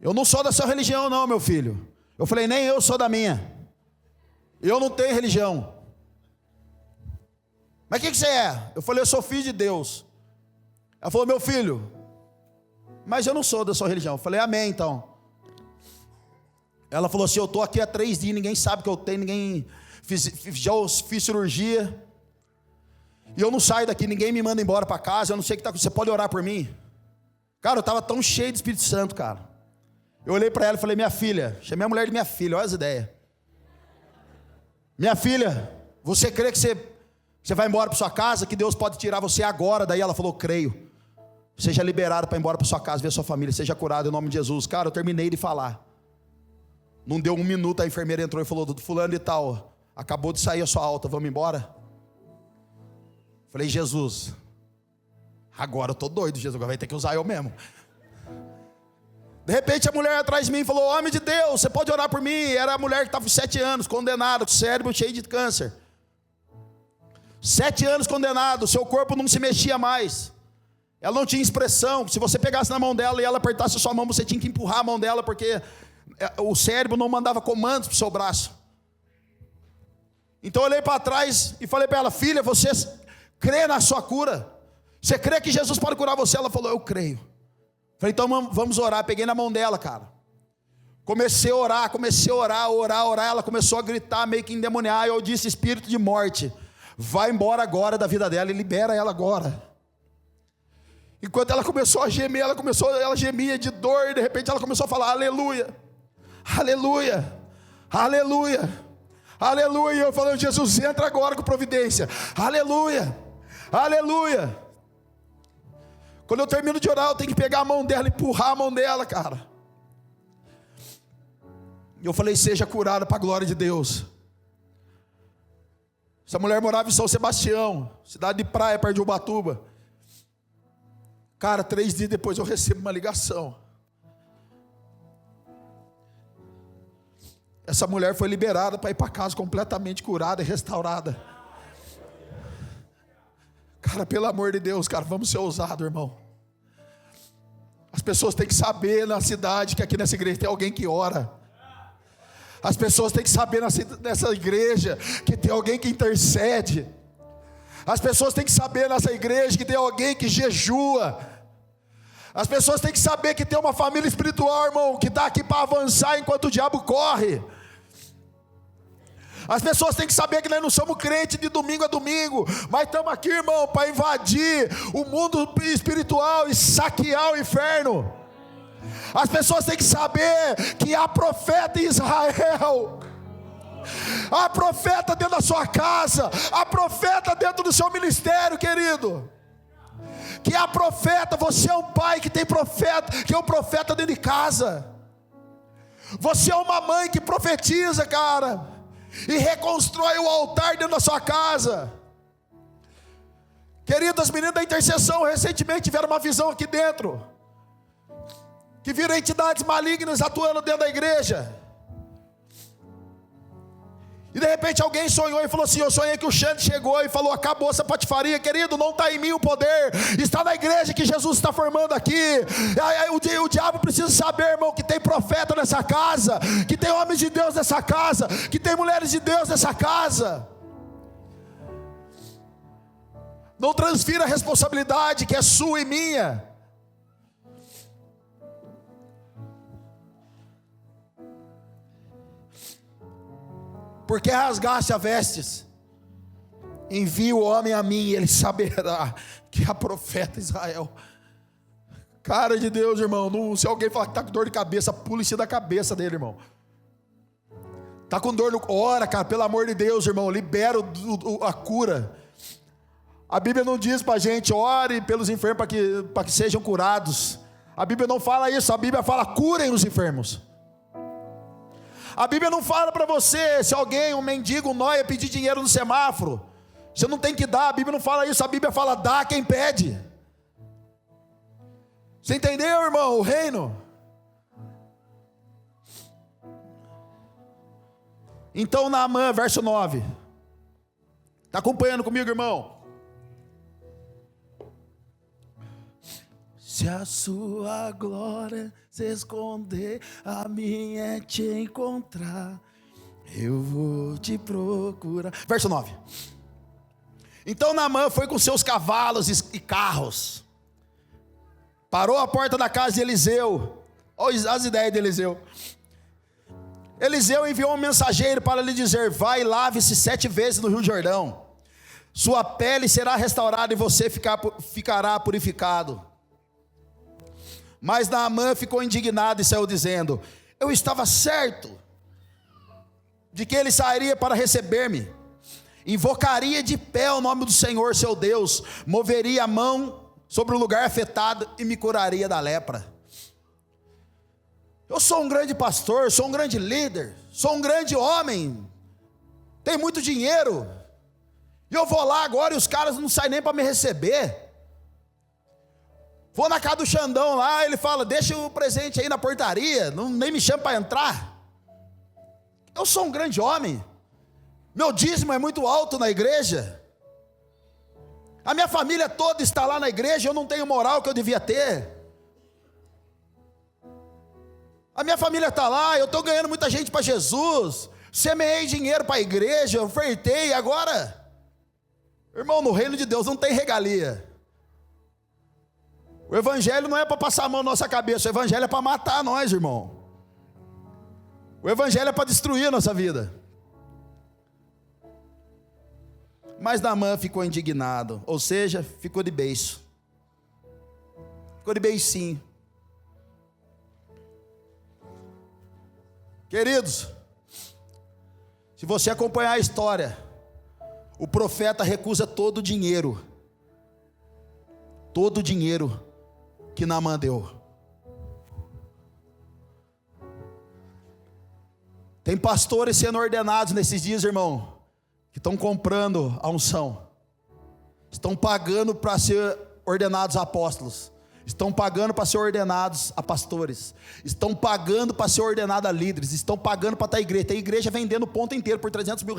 eu não sou da sua religião não, meu filho. Eu falei, nem eu sou da minha. Eu não tenho religião. Mas o que você é? Eu falei, eu sou filho de Deus. Ela falou, meu filho, mas eu não sou da sua religião. Eu falei, amém então. Ela falou assim, eu estou aqui há 3 dias, ninguém sabe que eu tenho, já fiz cirurgia. E eu não saio daqui, ninguém me manda embora para casa, eu não sei o que está acontecendo, você pode orar por mim? Cara, eu estava tão cheio de Espírito Santo, cara. Eu olhei para ela e falei, minha filha, chamei a mulher de minha filha, olha as ideias. Minha filha, você crê que você vai embora para sua casa, que Deus pode tirar você agora? Daí ela falou, creio. Seja liberado para ir embora para sua casa, ver sua família, seja curado em nome de Jesus. Cara, eu terminei de falar. Não deu 1 minuto, a enfermeira entrou e falou, fulano e tal, acabou de sair a sua alta, vamos embora? Falei, Jesus, agora eu estou doido, Jesus, agora vai ter que usar eu mesmo. De repente a mulher atrás de mim falou, homem de Deus, você pode orar por mim? Era a mulher que estava com 7 anos, condenada, com o cérebro cheio de câncer. 7 anos condenado, seu corpo não se mexia mais. Ela não tinha expressão. Se você pegasse na mão dela e ela apertasse a sua mão, você tinha que empurrar a mão dela, porque o cérebro não mandava comandos para o seu braço. Então eu olhei para trás e falei para ela, filha, você crê na sua cura? Você crê que Jesus pode curar você? Ela falou, eu creio. Falei, então vamos orar. Peguei na mão dela, cara. Comecei a orar. Ela começou a gritar, meio que endemoniar. Eu disse, espírito de morte, vai embora agora da vida dela e libera ela agora. Enquanto ela começou a gemer, ela gemia de dor, e de repente ela começou a falar, aleluia, aleluia, aleluia, aleluia. Eu falei, Jesus, entra agora com providência, aleluia, aleluia. Quando eu termino de orar, eu tenho que pegar a mão dela, empurrar a mão dela, cara. E eu falei, seja curada para a glória de Deus. Essa mulher morava em São Sebastião, cidade de praia, perto de Ubatuba. Cara, 3 dias depois eu recebo uma ligação. Essa mulher foi liberada para ir para casa completamente curada e restaurada. Cara, pelo amor de Deus, cara, vamos ser ousados, irmão. As pessoas têm que saber na cidade que aqui nessa igreja tem alguém que ora. As pessoas têm que saber nessa igreja que tem alguém que intercede. As pessoas têm que saber nessa igreja que tem alguém que jejua. As pessoas têm que saber que tem uma família espiritual, irmão, que está aqui para avançar enquanto o diabo corre. As pessoas têm que saber que nós não somos crentes de domingo a domingo, mas estamos aqui, irmão, para invadir o mundo espiritual e saquear o inferno. As pessoas têm que saber que há profeta em Israel, há profeta dentro da sua casa, há profeta dentro do seu ministério, querido. Que há profeta, você é um pai que tem profeta, que é um profeta dentro de casa. Você é uma mãe que profetiza, cara, e reconstrói o altar dentro da sua casa. Querido, as meninas da intercessão recentemente tiveram uma visão aqui dentro, que viram entidades malignas atuando dentro da igreja. E de repente alguém sonhou e falou assim: eu sonhei que o Xande chegou e falou: acabou essa patifaria. Querido, não está em mim o poder, está na igreja que Jesus está formando aqui. O diabo precisa saber, irmão, que tem profeta nessa casa, que tem homens de Deus nessa casa, que tem mulheres de Deus nessa casa. Não transfira a responsabilidade que é sua e minha. Porque rasgaste as vestes, envia o homem a mim, e ele saberá que há profeta Israel. Cara de Deus, irmão, se alguém falar que está com dor de cabeça, pula em cima da cabeça dele, irmão. Está com dor no... Ora, cara, pelo amor de Deus, irmão, libera a cura. A Bíblia não diz para a gente: ore pelos enfermos para que sejam curados. A Bíblia não fala isso, a Bíblia fala: curem os enfermos. A Bíblia não fala para você, se alguém, um mendigo, um nóia, pedir dinheiro no semáforo, você não tem que dar. A Bíblia não fala isso, a Bíblia fala: dá quem pede. Você entendeu, irmão, o reino? Então Naamã, verso 9, está acompanhando comigo, irmão? Se a sua glória se esconder, a minha é te encontrar, eu vou te procurar. Verso 9. Então Naamã foi com seus cavalos e carros, parou à porta da casa de Eliseu. Olha as ideias de Eliseu. Eliseu enviou um mensageiro para lhe dizer: vai e lave-se 7 vezes no Rio Jordão, sua pele será restaurada e você ficará purificado. Mas Naamã ficou indignado e saiu dizendo: eu estava certo de que ele sairia para receber-me, invocaria de pé o nome do Senhor seu Deus, moveria a mão sobre o lugar afetado e me curaria da lepra. Eu sou um grande pastor, sou um grande líder, sou um grande homem, tenho muito dinheiro, e eu vou lá agora e os caras não saem nem para me receber. Vou na casa do Xandão lá, ele fala: deixa o presente aí na portaria, nem me chama para entrar. Eu sou um grande homem, meu dízimo é muito alto na igreja, a minha família toda está lá na igreja, eu não tenho moral que eu devia ter. A minha família está lá, eu estou ganhando muita gente para Jesus, semeei dinheiro para a igreja, ofertei, agora, irmão, no reino de Deus não tem regalia. O evangelho não é para passar a mão na nossa cabeça, o evangelho é para matar nós, irmão. O evangelho é para destruir a nossa vida. Mas Naamã ficou indignado, ou seja, ficou de beiço. Ficou de beicinho. Queridos, se você acompanhar a história, o profeta recusa todo o dinheiro que Naamã deu. Tem pastores sendo ordenados nesses dias, irmão, que estão comprando a unção, estão pagando para ser ordenados apóstolos, estão pagando para ser ordenados a pastores, estão pagando para ser ordenados a líderes, estão pagando para estar a igreja. Tem igreja vendendo o ponto inteiro por R$300 mil.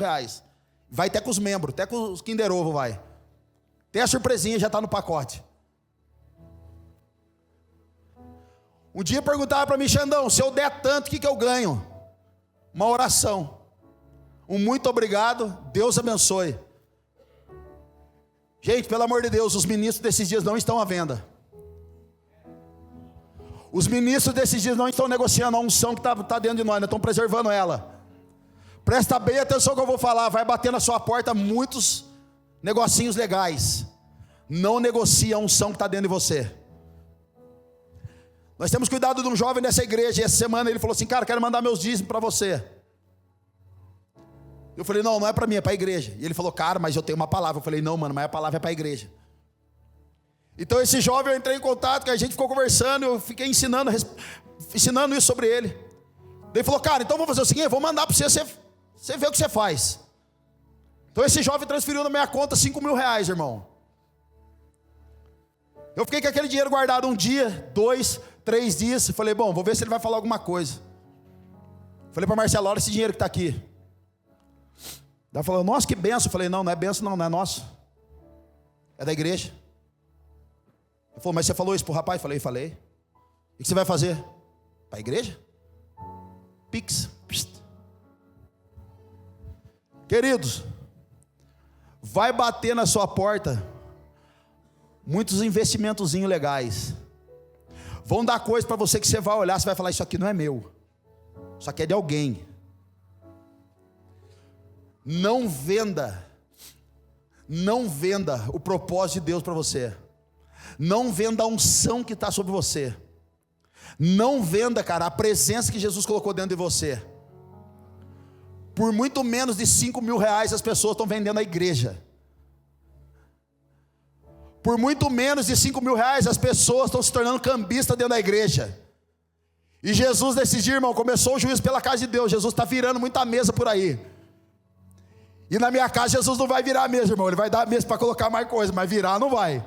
Vai até com os membros, até com os Kinder Ovo vai. Tem a surpresinha, já está no pacote. Um dia perguntaram para mim: Xandão, se eu der tanto, o que eu ganho? Uma oração, um muito obrigado, Deus abençoe. Gente, pelo amor de Deus, os ministros desses dias não estão à venda. Os ministros desses dias não estão negociando a unção que está dentro de nós, estão preservando ela. Presta bem atenção no que eu vou falar. Vai bater na sua porta muitos negocinhos legais. Não negocie a unção que está dentro de você. Nós temos cuidado de um jovem nessa igreja, e essa semana ele falou assim: cara, quero mandar meus dízimos para você. Eu falei: não é para mim, é para a igreja. E ele falou: cara, mas eu tenho uma palavra. Eu falei: não, mano, mas a palavra é para a igreja. Então esse jovem, eu entrei em contato, que a gente ficou conversando, eu fiquei ensinando isso sobre ele. Ele falou: cara, então vou fazer o seguinte, eu vou mandar para você ver o que você faz. Então esse jovem transferiu na minha conta R$5 mil, irmão. Eu fiquei com aquele dinheiro guardado um dia, 2, 3 dias. Falei: bom, vou ver se ele vai falar alguma coisa. Falei para Marcelo: olha esse dinheiro que está aqui. Ela falou: nossa, que benção. Eu falei: não é benção, não é nosso, é da igreja. Ele falou: mas você falou isso para o rapaz? Eu falei. O que você vai fazer? Para a igreja? Pix. Psst. Queridos, vai bater na sua porta muitos investimentozinhos legais. Vão dar coisa para você que você vai olhar, você vai falar: isso aqui não é meu, isso aqui é de alguém. Não venda o propósito de Deus para você. Não venda a unção que está sobre você. Não venda, cara, a presença que Jesus colocou dentro de você. Por muito menos de R$5 mil as pessoas estão vendendo a igreja. Por muito menos de R$5 mil as pessoas estão se tornando cambistas dentro da igreja. E Jesus nesse dia, irmão, começou o juízo pela casa de Deus. Jesus está virando muita mesa por aí. E na minha casa Jesus não vai virar a mesa, irmão. Ele vai dar a mesa para colocar mais coisa, mas virar não vai.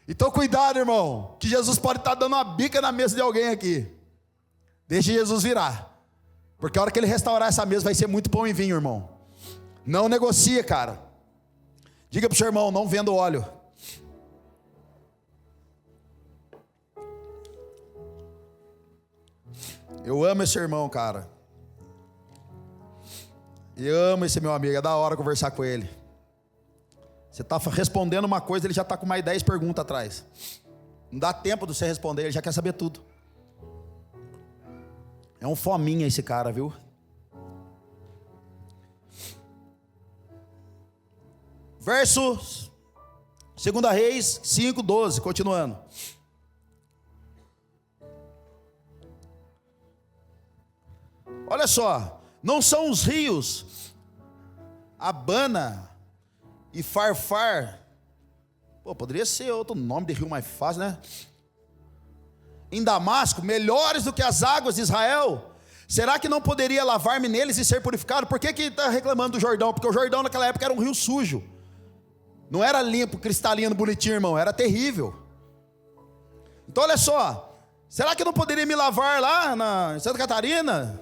Então cuidado, irmão, que Jesus pode estar dando uma bica na mesa de alguém aqui. Deixe Jesus virar, porque a hora que ele restaurar essa mesa vai ser muito pão e vinho, irmão. Não negocia, cara. Diga para o seu irmão: não vendo óleo. Eu amo esse irmão, cara. Eu amo esse meu amigo, é da hora conversar com ele. Você está respondendo uma coisa, ele já está com mais 10 perguntas atrás. Não dá tempo de você responder, ele já quer saber tudo. É um fominha esse cara, viu? Verso 2 Reis 5:12, continuando. Olha só, não são os rios Abana e Farfar, poderia ser outro nome de rio mais fácil, né? Em Damasco, melhores do que as águas de Israel? Será que não poderia lavar-me neles e ser purificado? Por que está reclamando do Jordão? Porque o Jordão naquela época era um rio sujo. Não era limpo, cristalino, bonitinho, irmão. Era terrível. Então olha só, será que não poderia me lavar lá em Santa Catarina?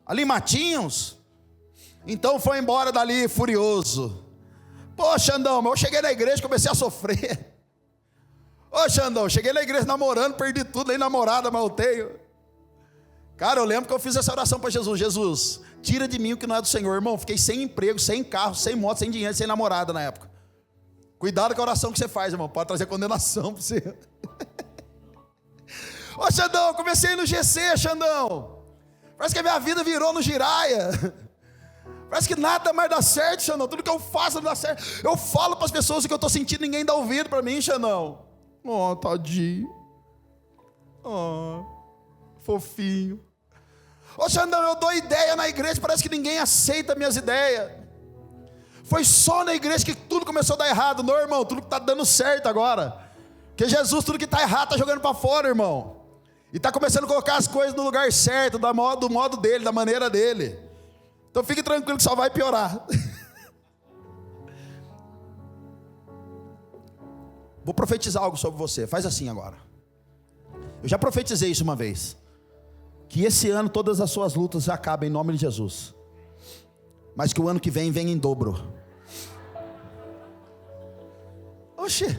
Ali em Matinhos? Então foi embora dali furioso. Pô, Xandão, eu cheguei na igreja e comecei a sofrer. Ô, Xandão, cheguei na igreja namorando, perdi tudo, nem namorada, mas eu tenho. Cara, eu lembro que eu fiz essa oração para Jesus: Jesus, tira de mim o que não é do Senhor. Irmão, fiquei sem emprego, sem carro, sem moto, sem dinheiro, sem namorada na época. Cuidado com a oração que você faz, irmão, pode trazer condenação para você. Ô, Xandão, eu comecei no GC, Xandão. Parece que a minha vida virou no Giraia. Parece que nada mais dá certo, Xandão. Tudo que eu faço não dá certo. Eu falo para as pessoas o que eu estou sentindo, ninguém dá ouvido para mim, Xandão. Oh, tadinho. Oh, fofinho. Ô, Xandão, eu dou ideia na igreja, parece que ninguém aceita minhas ideias. Foi só na igreja que tudo começou a dar errado. Não, irmão, tudo que está dando certo agora. Porque Jesus, tudo que está errado, está jogando para fora, irmão. E está começando a colocar as coisas no lugar certo, do modo dele, da maneira dele. Então fique tranquilo que só vai piorar. Vou profetizar algo sobre você. Faz assim agora. Eu já profetizei isso uma vez. Que esse ano todas as suas lutas acabem em nome de Jesus. Mas que o ano que vem venha em dobro. Oxê.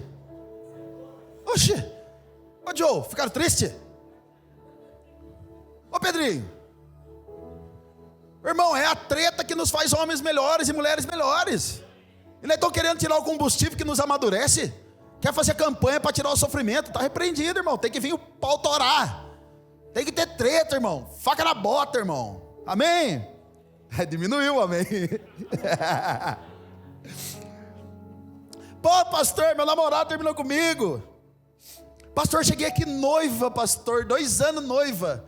Ô Joe, ficaram tristes? Ô Pedrinho. Irmão, é a treta que nos faz homens melhores e mulheres melhores. E nós estamos querendo tirar o combustível que nos amadurece. Quer fazer campanha para tirar o sofrimento. Está repreendido, irmão. Tem que vir o pau torar. Tem que ter treta, irmão. Faca na bota, irmão. Amém? Diminuiu, amém. Pô, pastor, meu namorado terminou comigo. Pastor, cheguei aqui noiva, pastor. 2 anos noiva.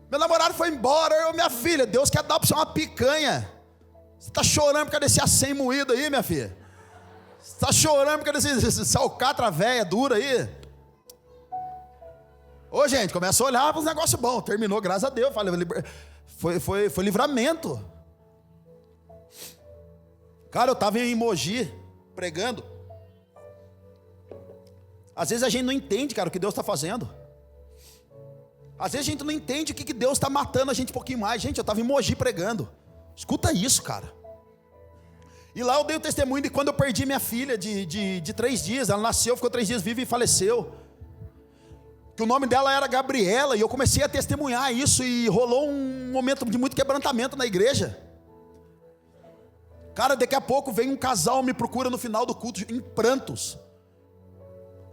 Meu namorado foi embora. Minha filha, Deus quer dar para você uma picanha. Você está chorando por causa desse acém moído aí, minha filha? Você está chorando por causa desse alcatra velha dura aí? Ô gente, começa a olhar para os negócios bons. Terminou, graças a Deus. Foi livramento. Cara, eu estava em Mogi pregando. Às vezes a gente não entende, cara, o que Deus está fazendo. Às vezes a gente não entende o que Deus está matando a gente um pouquinho mais. Gente, eu estava em Mogi pregando. Escuta isso, cara. E lá eu dei o testemunho de quando eu perdi minha filha de 3 dias. Ela nasceu, ficou 3 dias viva e faleceu. Que o nome dela era Gabriela. E eu comecei a testemunhar isso. E rolou um momento de muito quebrantamento na igreja. Cara, daqui a pouco vem um casal, me procura no final do culto em prantos.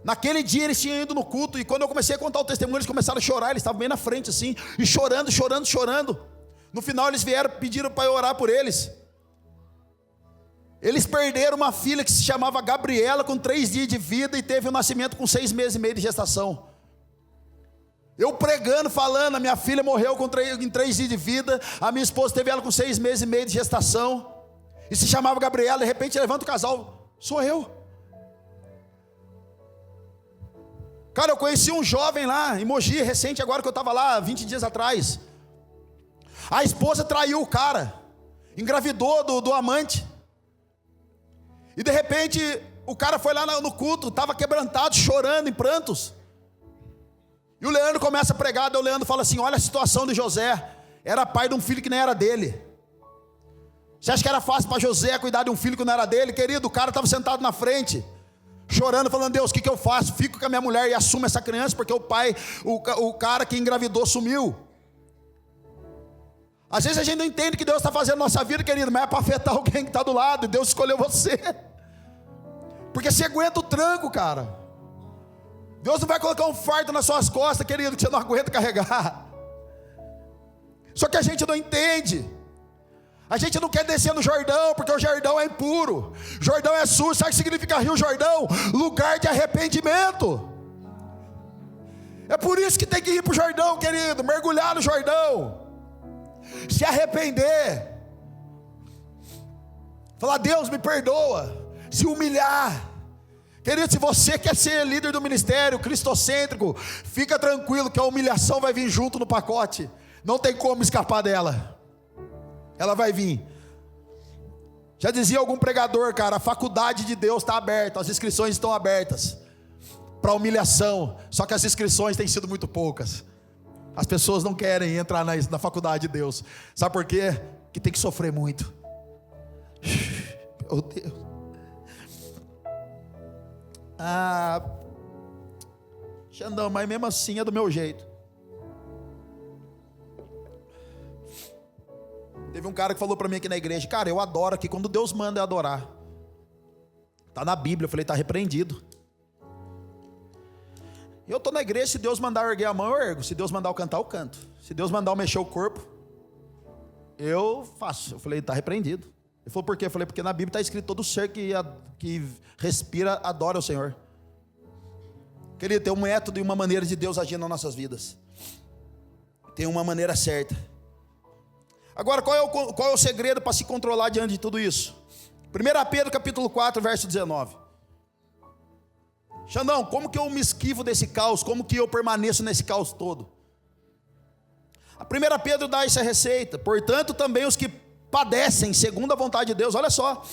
Naquele dia eles tinham ido no culto. E quando eu comecei a contar o testemunho, eles começaram a chorar. Eles estavam bem na frente assim. E chorando. No final eles vieram, pediram para eu orar por eles. Eles perderam uma filha que se chamava Gabriela, com 3 dias de vida, e teve o nascimento com 6 meses e meio de gestação. Eu pregando, falando, a minha filha morreu em 3 dias de vida, a minha esposa teve ela com 6 meses e meio de gestação, e se chamava Gabriela. De repente levanta o casal, sou eu. Cara, eu conheci um jovem lá em Mogi, recente agora, que eu estava lá 20 dias atrás. A esposa traiu o cara, engravidou do amante. E de repente o cara foi lá no culto, estava quebrantado, chorando em prantos. E o Leandro começa a pregar. Daí o Leandro fala assim: olha a situação de José. Era pai de um filho que nem era dele. Você acha que era fácil para José cuidar de um filho que não era dele? Querido, o cara estava sentado na frente, chorando, falando: Deus, o que eu faço? Fico com a minha mulher e assumo essa criança, porque o cara que engravidou sumiu. Às vezes a gente não entende que Deus está fazendo na nossa vida, querido, mas é para afetar alguém que está do lado. E Deus escolheu você, porque você aguenta o tranco, cara. Deus não vai colocar um fardo nas suas costas, querido, que você não aguenta carregar. Só que a gente não entende. A gente não quer descer no Jordão, porque o Jordão é impuro. Jordão é sujo. Sabe o que significa Rio Jordão? Lugar de arrependimento. É por isso que tem que ir para o Jordão, querido, mergulhar no Jordão, se arrepender, falar: Deus, me perdoa, se humilhar. Querido, se você quer ser líder do ministério cristocêntrico, fica tranquilo que a humilhação vai vir junto no pacote. Não tem como escapar dela. Ela vai vir. Já dizia algum pregador, cara, a faculdade de Deus está aberta, as inscrições estão abertas para humilhação. Só que as inscrições têm sido muito poucas. As pessoas não querem entrar na faculdade de Deus. Sabe por quê? Que tem que sofrer muito. Meu Deus. Xandão, mas mesmo assim é do meu jeito. Teve um cara que falou para mim aqui na igreja: cara, eu adoro aqui, quando Deus manda eu adorar. Está na Bíblia. Eu falei: está repreendido. Eu estou na igreja, se Deus mandar eu erguer a mão, eu ergo. Se Deus mandar eu cantar, eu canto. Se Deus mandar eu mexer o corpo, eu faço. Eu falei: está repreendido. Ele falou: por quê? Eu falei: porque na Bíblia está escrito: todo ser que respira, adora o Senhor. Querido, tem um método e uma maneira de Deus agir nas nossas vidas. Tem uma maneira certa. Agora, qual é o segredo para se controlar diante de tudo isso? 1 Pedro capítulo 4, verso 19. Xandão, como que eu me esquivo desse caos? Como que eu permaneço nesse caos todo? A 1 Pedro dá essa receita: portanto também os que padecem segundo a vontade de Deus. Olha só,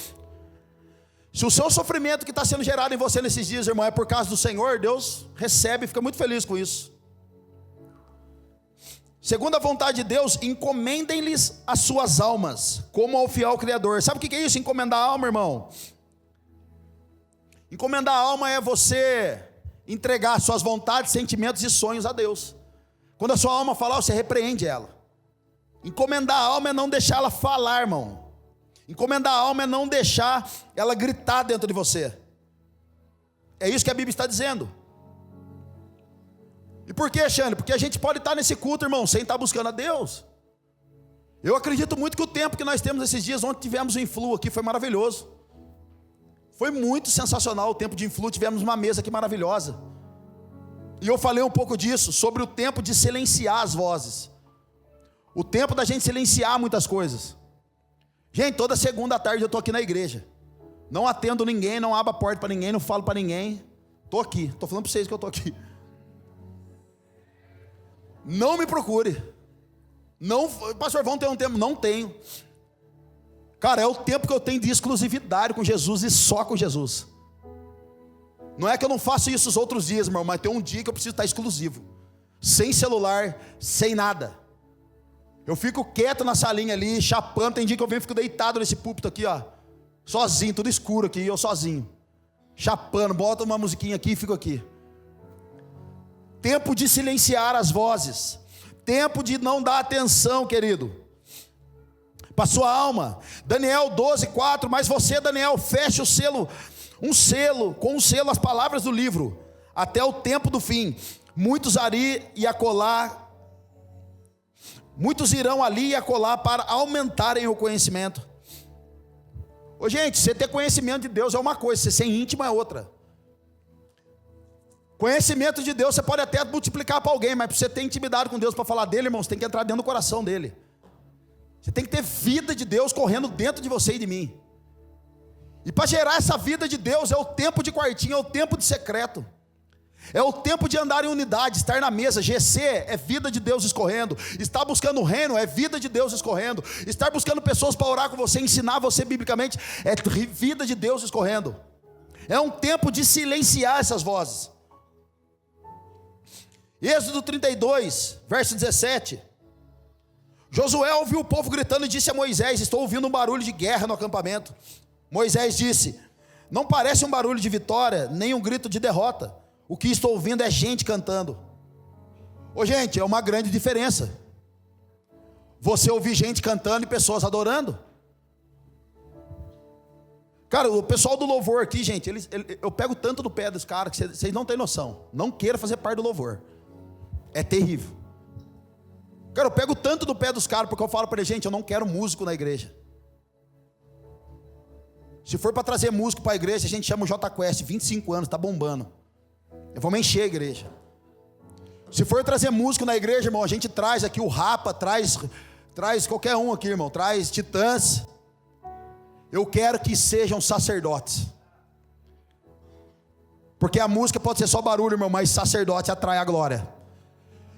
se o seu sofrimento que está sendo gerado em você nesses dias, irmão, é por causa do Senhor, Deus recebe e fica muito feliz com isso. Segundo a vontade de Deus, encomendem-lhes as suas almas, como ao fiel Criador. Sabe o que é isso, encomendar a alma, irmão? Encomendar a alma é você entregar suas vontades, sentimentos e sonhos a Deus. Quando a sua alma falar, você repreende ela. Encomendar a alma é não deixar ela falar, irmão. Encomendar a alma é não deixar ela gritar dentro de você. É isso que a Bíblia está dizendo. E por que, Xande? Porque a gente pode estar nesse culto, irmão, sem estar buscando a Deus. Eu acredito muito que o tempo que nós temos esses dias, ontem tivemos o Influ aqui, foi maravilhoso. Foi muito sensacional o tempo de Influ, tivemos uma mesa aqui maravilhosa. E eu falei um pouco disso, sobre o tempo de silenciar as vozes. O tempo da gente silenciar muitas coisas. Gente, toda segunda à tarde eu estou aqui na igreja. Não atendo ninguém, não abro a porta para ninguém, não falo para ninguém. Estou aqui, estou falando para vocês que eu estou aqui. Não me procure. Não, pastor, vão ter um tempo? Não tenho. Cara, é o tempo que eu tenho de exclusividade com Jesus e só com Jesus. Não é que eu não faço isso os outros dias, irmão, mas tem um dia que eu preciso estar exclusivo. Sem celular, sem nada. Eu fico quieto na salinha ali, chapando. Tem dia que eu venho e fico deitado nesse púlpito aqui, ó. Sozinho, tudo escuro aqui, eu sozinho. Chapando, boto uma musiquinha aqui e fico aqui. Tempo de silenciar as vozes. Tempo de não dar atenção, querido, para sua alma. Daniel 12:4. Mas você, Daniel, feche o selo, com um selo as palavras do livro, até o tempo do fim. Muitos irão ali e acolá para aumentarem o conhecimento. Ô gente, você ter conhecimento de Deus é uma coisa, você ser íntimo é outra. Conhecimento de Deus você pode até multiplicar para alguém, mas para você ter intimidade com Deus, para falar dele, irmão, você tem que entrar dentro do coração dele. Você tem que ter vida de Deus correndo dentro de você e de mim. E para gerar essa vida de Deus é o tempo de quartinho, é o tempo de secreto. É o tempo de andar em unidade, estar na mesa. GC é vida de Deus escorrendo. Estar buscando o reino é vida de Deus escorrendo. Estar buscando pessoas para orar com você, ensinar você biblicamente, é vida de Deus escorrendo. É um tempo de silenciar essas vozes. Êxodo 32, verso 17. Josué ouviu o povo gritando e disse a Moisés: estou ouvindo um barulho de guerra no acampamento. Moisés disse: não parece um barulho de vitória, nem um grito de derrota. O que estou ouvindo é gente cantando. Ô gente, é uma grande diferença você ouvir gente cantando e pessoas adorando. Cara, o pessoal do louvor aqui, gente, eu pego tanto do pé dos caras que vocês não têm noção. Não queira fazer parte do louvor. É terrível. Cara, eu pego tanto do pé dos caras porque eu falo para eles: gente, eu não quero músico na igreja. Se for para trazer músico para a igreja, a gente chama o J Quest, 25 anos, está bombando. Vamos encher a igreja. Se for trazer músico na igreja, irmão, a gente traz aqui o Rapa, traz qualquer um aqui, irmão, traz Titãs. Eu quero que sejam sacerdotes. Porque a música pode ser só barulho, irmão, mas sacerdote atrai a glória.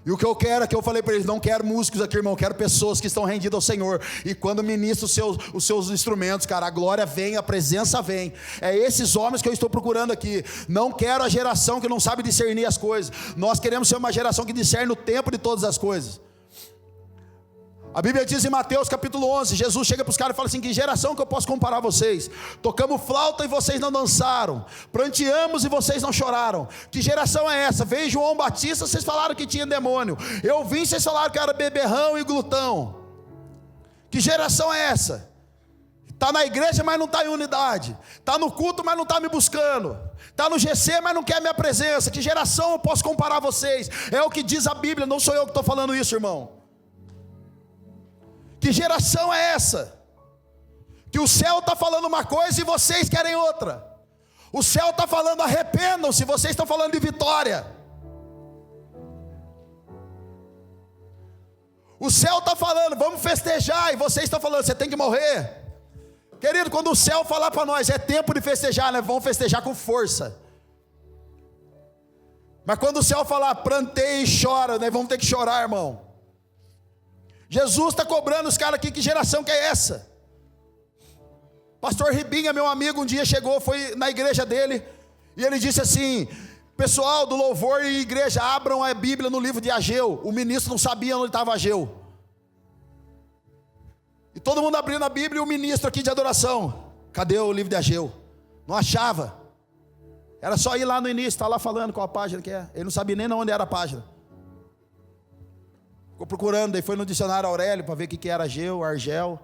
E o que eu quero, que eu falei para eles: não quero músicos aqui, irmão, quero pessoas que estão rendidas ao Senhor. E quando ministra os seus instrumentos, cara, a glória vem, a presença vem. É esses homens que eu estou procurando aqui. Não quero a geração que não sabe discernir as coisas. Nós queremos ser uma geração que discerne o tempo de todas as coisas. A Bíblia diz em Mateus capítulo 11, Jesus chega para os caras e fala assim: que geração que eu posso comparar vocês? Tocamos flauta e vocês não dançaram, pranteamos e vocês não choraram. Que geração é essa? Veio João Batista, vocês falaram que tinha demônio. Eu vim, vocês falaram que era beberrão e glutão. Que geração é essa? Está na igreja, mas não está em unidade. Está no culto, mas não está me buscando. Está no GC, mas não quer a minha presença. Que geração eu posso comparar vocês? É o que diz a Bíblia, não sou eu que estou falando isso, irmão. Que geração é essa? Que o céu está falando uma coisa e vocês querem outra. O céu está falando: arrependam-se, vocês estão falando de vitória. O céu está falando: vamos festejar, e vocês estão falando: você tem que morrer. Querido, quando o céu falar para nós: é tempo de festejar, né? Vamos festejar com força. Mas quando o céu falar: pranteia e chora, né? Vamos ter que chorar, irmão. Jesus está cobrando os caras aqui: que geração que é essa? Pastor Ribinha, meu amigo, um dia chegou, foi na igreja dele, e ele disse assim: pessoal do louvor e igreja, abram a Bíblia no livro de Ageu. O ministro não sabia onde estava Ageu, e todo mundo abrindo a Bíblia, e o ministro aqui de adoração: cadê o livro de Ageu? Não achava. Era só ir lá no início, está lá falando qual a página que é. Ele não sabia nem onde era a página. Ficou procurando, daí foi no dicionário Aurélio para ver o que era Ageu, Argel,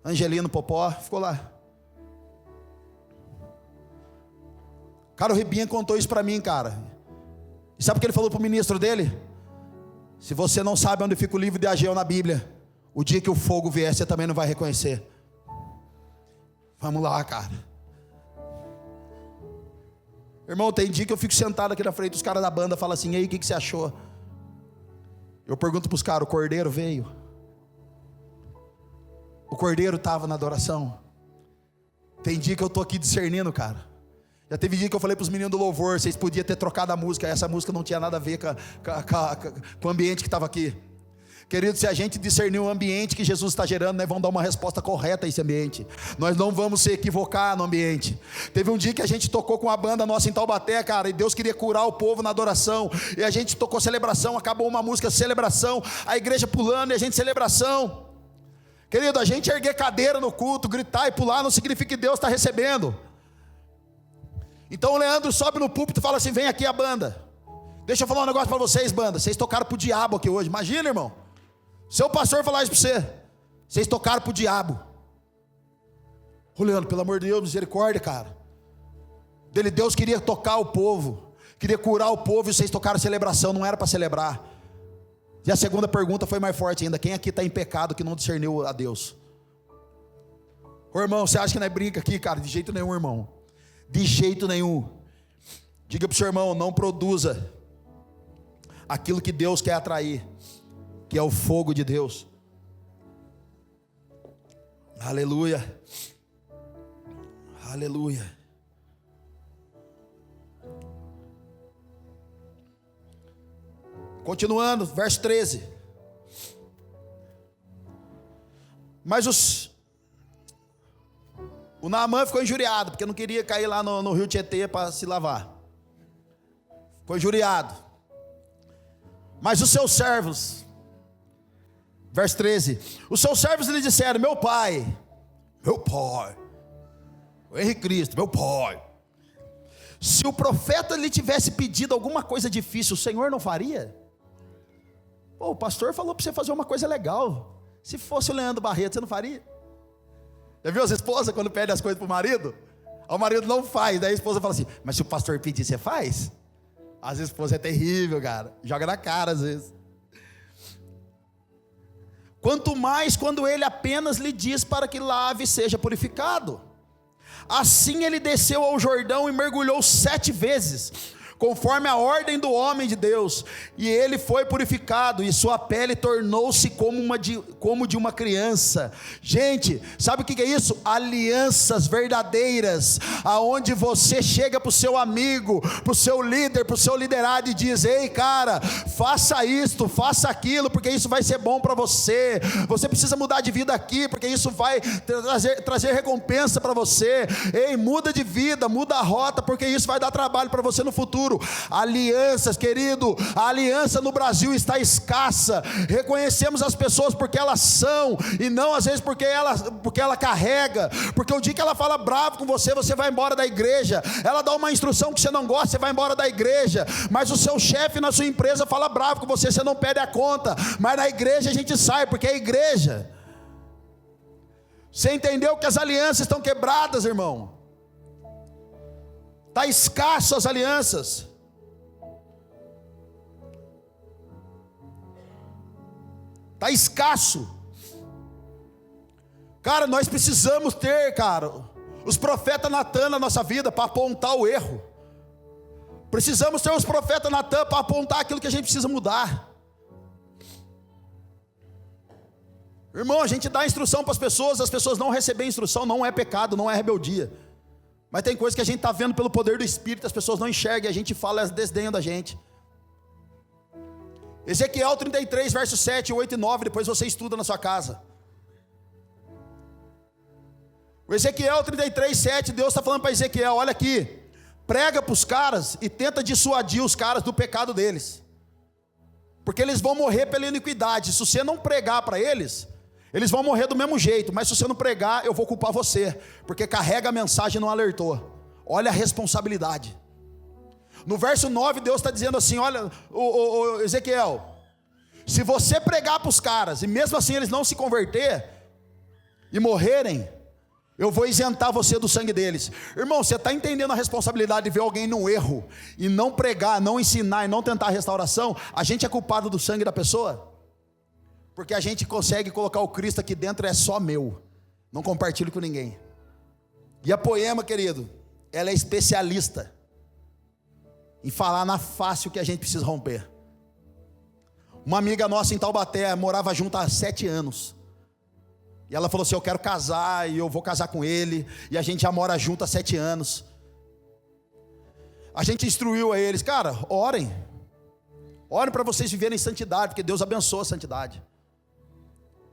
Angelino Popó, ficou lá. Cara, o Ribinha contou isso para mim, cara. E sabe o que ele falou para o ministro dele? Se você não sabe onde fica o livro de Ageu na Bíblia, o dia que o fogo vier, você também não vai reconhecer. Vamos lá, cara. Irmão, tem dia que eu fico sentado aqui na frente dos caras da banda, falam assim: e aí, o que você achou? Eu pergunto para os caras: o cordeiro veio? O cordeiro estava na adoração? Tem dia que eu estou aqui discernindo, cara. Já teve dia que eu falei para os meninos do louvor: vocês podiam ter trocado a música, essa música não tinha nada a ver com o ambiente que estava aqui. Querido, se a gente discernir o ambiente que Jesus está gerando, nós vamos dar uma resposta correta a esse ambiente. Nós não vamos se equivocar no ambiente. Teve um dia que a gente tocou com a banda nossa em Taubaté, cara, e Deus queria curar o povo na adoração, e a gente tocou celebração, acabou uma música celebração, a igreja pulando e a gente celebração. Querido, a gente erguer cadeira no culto, gritar e pular não significa que Deus está recebendo. Então o Leandro sobe no púlpito e fala assim: vem aqui a banda. Deixa eu falar um negócio para vocês, banda. Vocês tocaram pro diabo aqui hoje. Imagina, irmão. Seu pastor falar isso para você: vocês tocaram para o diabo. Ô Leandro, pelo amor de Deus, misericórdia, cara. Deus queria tocar o povo, queria curar o povo, e vocês tocaram celebração, não era para celebrar. E a segunda pergunta foi mais forte ainda: quem aqui está em pecado que não discerniu a Deus? Ô irmão, você acha que não é brinca aqui, cara? De jeito nenhum, irmão. De jeito nenhum. Diga para o seu irmão: não produza aquilo que Deus quer atrair, que é o fogo de Deus. Aleluia. Aleluia. Continuando, verso 13. Mas o Naamã ficou injuriado, porque não queria cair lá no rio Tietê para se lavar. Ficou injuriado. Mas os seus servos, verso 13, os seus servos lhe disseram: meu pai, o Henrique Cristo, meu pai, se o profeta lhe tivesse pedido alguma coisa difícil, o Senhor não faria? Pô, o pastor falou para você fazer uma coisa legal. Se fosse o Leandro Barreto, você não faria? Já viu as esposas quando pedem as coisas para o marido? O marido não faz, daí a esposa fala assim: mas se o pastor pedir, você faz? As esposas é terrível, cara, joga na cara às vezes. Quanto mais quando ele apenas lhe diz para que lave e seja purificado. Assim ele desceu ao Jordão e mergulhou 7 vezes, conforme a ordem do homem de Deus, e ele foi purificado, e sua pele tornou-se como de uma criança. Gente, sabe o que é isso? Alianças verdadeiras, aonde você chega para o seu amigo, para o seu líder, para o seu liderado e diz: ei cara, faça isto, faça aquilo, porque isso vai ser bom para você. Você precisa mudar de vida aqui, porque isso vai trazer recompensa para você. Ei, muda de vida, muda a rota, porque isso vai dar trabalho para você no futuro. Alianças, querido, a aliança no Brasil está escassa. Reconhecemos as pessoas porque elas são, e não às vezes porque ela carrega. Porque o dia que ela fala bravo com você, você vai embora da igreja. Ela dá uma instrução que você não gosta, você vai embora da igreja. Mas o seu chefe na sua empresa fala bravo com você, você não pede a conta. Mas na igreja a gente sai, porque é igreja. Você entendeu que as alianças estão quebradas, irmão? Está escasso as alianças. Está escasso. Cara, nós precisamos ter, cara, os profetas Natan na nossa vida para apontar o erro. Precisamos ter os profetas Natan para apontar aquilo que a gente precisa mudar. Irmão, a gente dá instrução para as pessoas não receberem instrução, não é pecado, não é rebeldia. Mas tem coisa que a gente está vendo pelo poder do Espírito, as pessoas não enxergam, e a gente fala, elas desdenham da gente. Ezequiel 33, versos 7, 8 e 9, depois você estuda na sua casa. O Ezequiel 33:7, Deus está falando para Ezequiel: olha aqui, prega para os caras e tenta dissuadir os caras do pecado deles, porque eles vão morrer pela iniquidade. Se você não pregar para eles, eles vão morrer do mesmo jeito, mas se você não pregar, eu vou culpar você, porque carrega a mensagem e não alertou. Olha a responsabilidade. No verso 9, Deus está dizendo assim: olha, Ezequiel, se você pregar para os caras, e mesmo assim eles não se converter e morrerem, eu vou isentar você do sangue deles. Irmão, você está entendendo a responsabilidade de ver alguém no erro, e não pregar, não ensinar, e não tentar a restauração? A gente é culpado do sangue da pessoa, porque a gente consegue colocar o Cristo aqui dentro, é só meu, não compartilho com ninguém. E a Poema, querido, ela é especialista em falar na face o que a gente precisa romper. Uma amiga nossa em Taubaté, morava junto há 7 anos, e ela falou assim: eu quero casar, e eu vou casar com ele, e a gente já mora junto há 7 anos. A gente instruiu a eles: cara, orem para vocês viverem em santidade, porque Deus abençoa a santidade.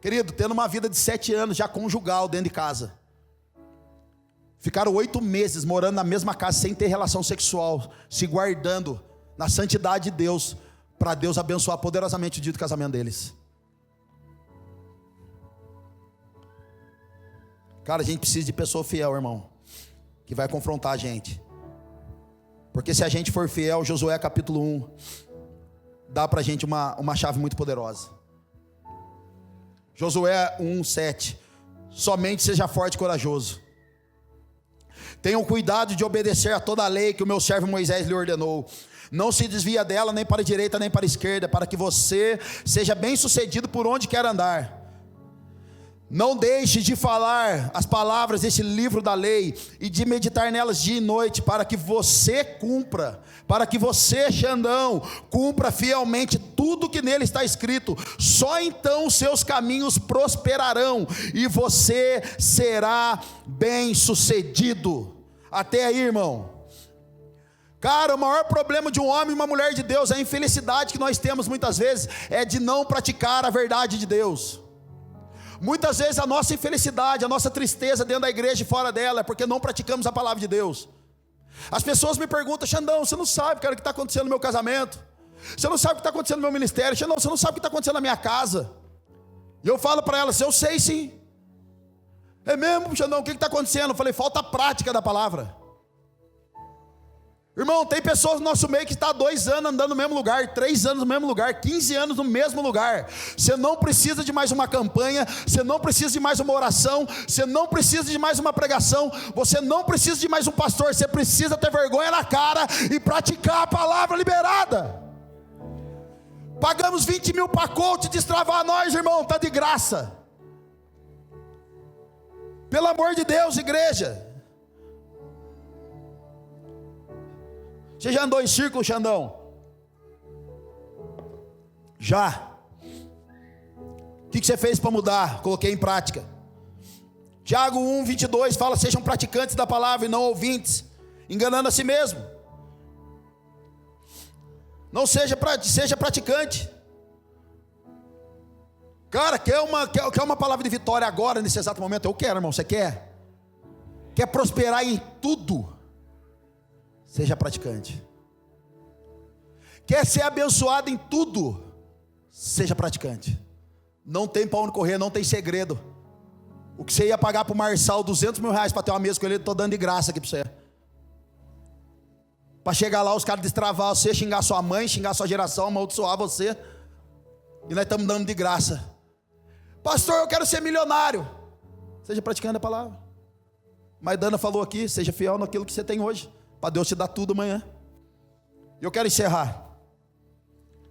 Querido, tendo uma vida de 7 anos já conjugal dentro de casa, ficaram 8 meses morando na mesma casa sem ter relação sexual, se guardando na santidade de Deus, para Deus abençoar poderosamente o dia do casamento deles. Cara, a gente precisa de pessoa fiel, irmão, que vai confrontar a gente, porque se a gente for fiel, Josué capítulo 1 dá para a gente uma chave muito poderosa. Josué 1:7: somente seja forte e corajoso, tenham cuidado de obedecer a toda a lei que o meu servo Moisés lhe ordenou, não se desvia dela nem para a direita nem para a esquerda, para que você seja bem sucedido por onde quer andar. Não deixe de falar as palavras desse livro da lei e de meditar nelas dia e noite, para que você cumpra, para que você, Xandão, cumpra fielmente tudo que nele está escrito. Só então os seus caminhos prosperarão e você será bem sucedido. Até aí, irmão. Cara, o maior problema de um homem e uma mulher de Deus, a infelicidade que nós temos muitas vezes, é de não praticar a verdade de Deus. Muitas vezes a nossa infelicidade, a nossa tristeza dentro da igreja e fora dela, é porque não praticamos a palavra de Deus. As pessoas me perguntam: Xandão, você não sabe, cara, o que está acontecendo no meu casamento? Você não sabe o que está acontecendo no meu ministério? Xandão, você não sabe o que está acontecendo na minha casa? E eu falo para elas: eu sei sim. É mesmo, Xandão, o que está acontecendo? Eu falei: falta a prática da palavra. Irmão, tem pessoas no nosso meio que está 2 anos andando no mesmo lugar, 3 anos no mesmo lugar, 15 anos no mesmo lugar. Você não precisa de mais uma campanha, você não precisa de mais uma oração, você não precisa de mais uma pregação, você não precisa de mais um pastor, você precisa ter vergonha na cara e praticar a palavra liberada. Pagamos 20 mil para coach destravar nós, irmão, está de graça. Pelo amor de Deus, igreja. Você já andou em círculo, Xandão? Já. O que você fez para mudar? Coloquei em prática. Tiago 1:22 fala: sejam praticantes da palavra e não ouvintes, enganando a si mesmo. Não seja praticante. Cara, quer uma palavra de vitória agora, nesse exato momento? Eu quero, irmão. Você quer? Quer prosperar em tudo? Seja praticante. Quer ser abençoado em tudo? Seja praticante. Não tem para onde correr, não tem segredo. O que você ia pagar para o Marçal 200 mil reais para ter uma mesa com ele, eu estou dando de graça aqui para você. Para chegar lá, os caras destravar você, xingar sua mãe, xingar sua geração, amaldiçoar você. E nós estamos dando de graça. Pastor, eu quero ser milionário. Seja praticando a palavra. Maidana falou aqui: seja fiel naquilo que você tem hoje, para Deus te dar tudo amanhã. Eu quero encerrar.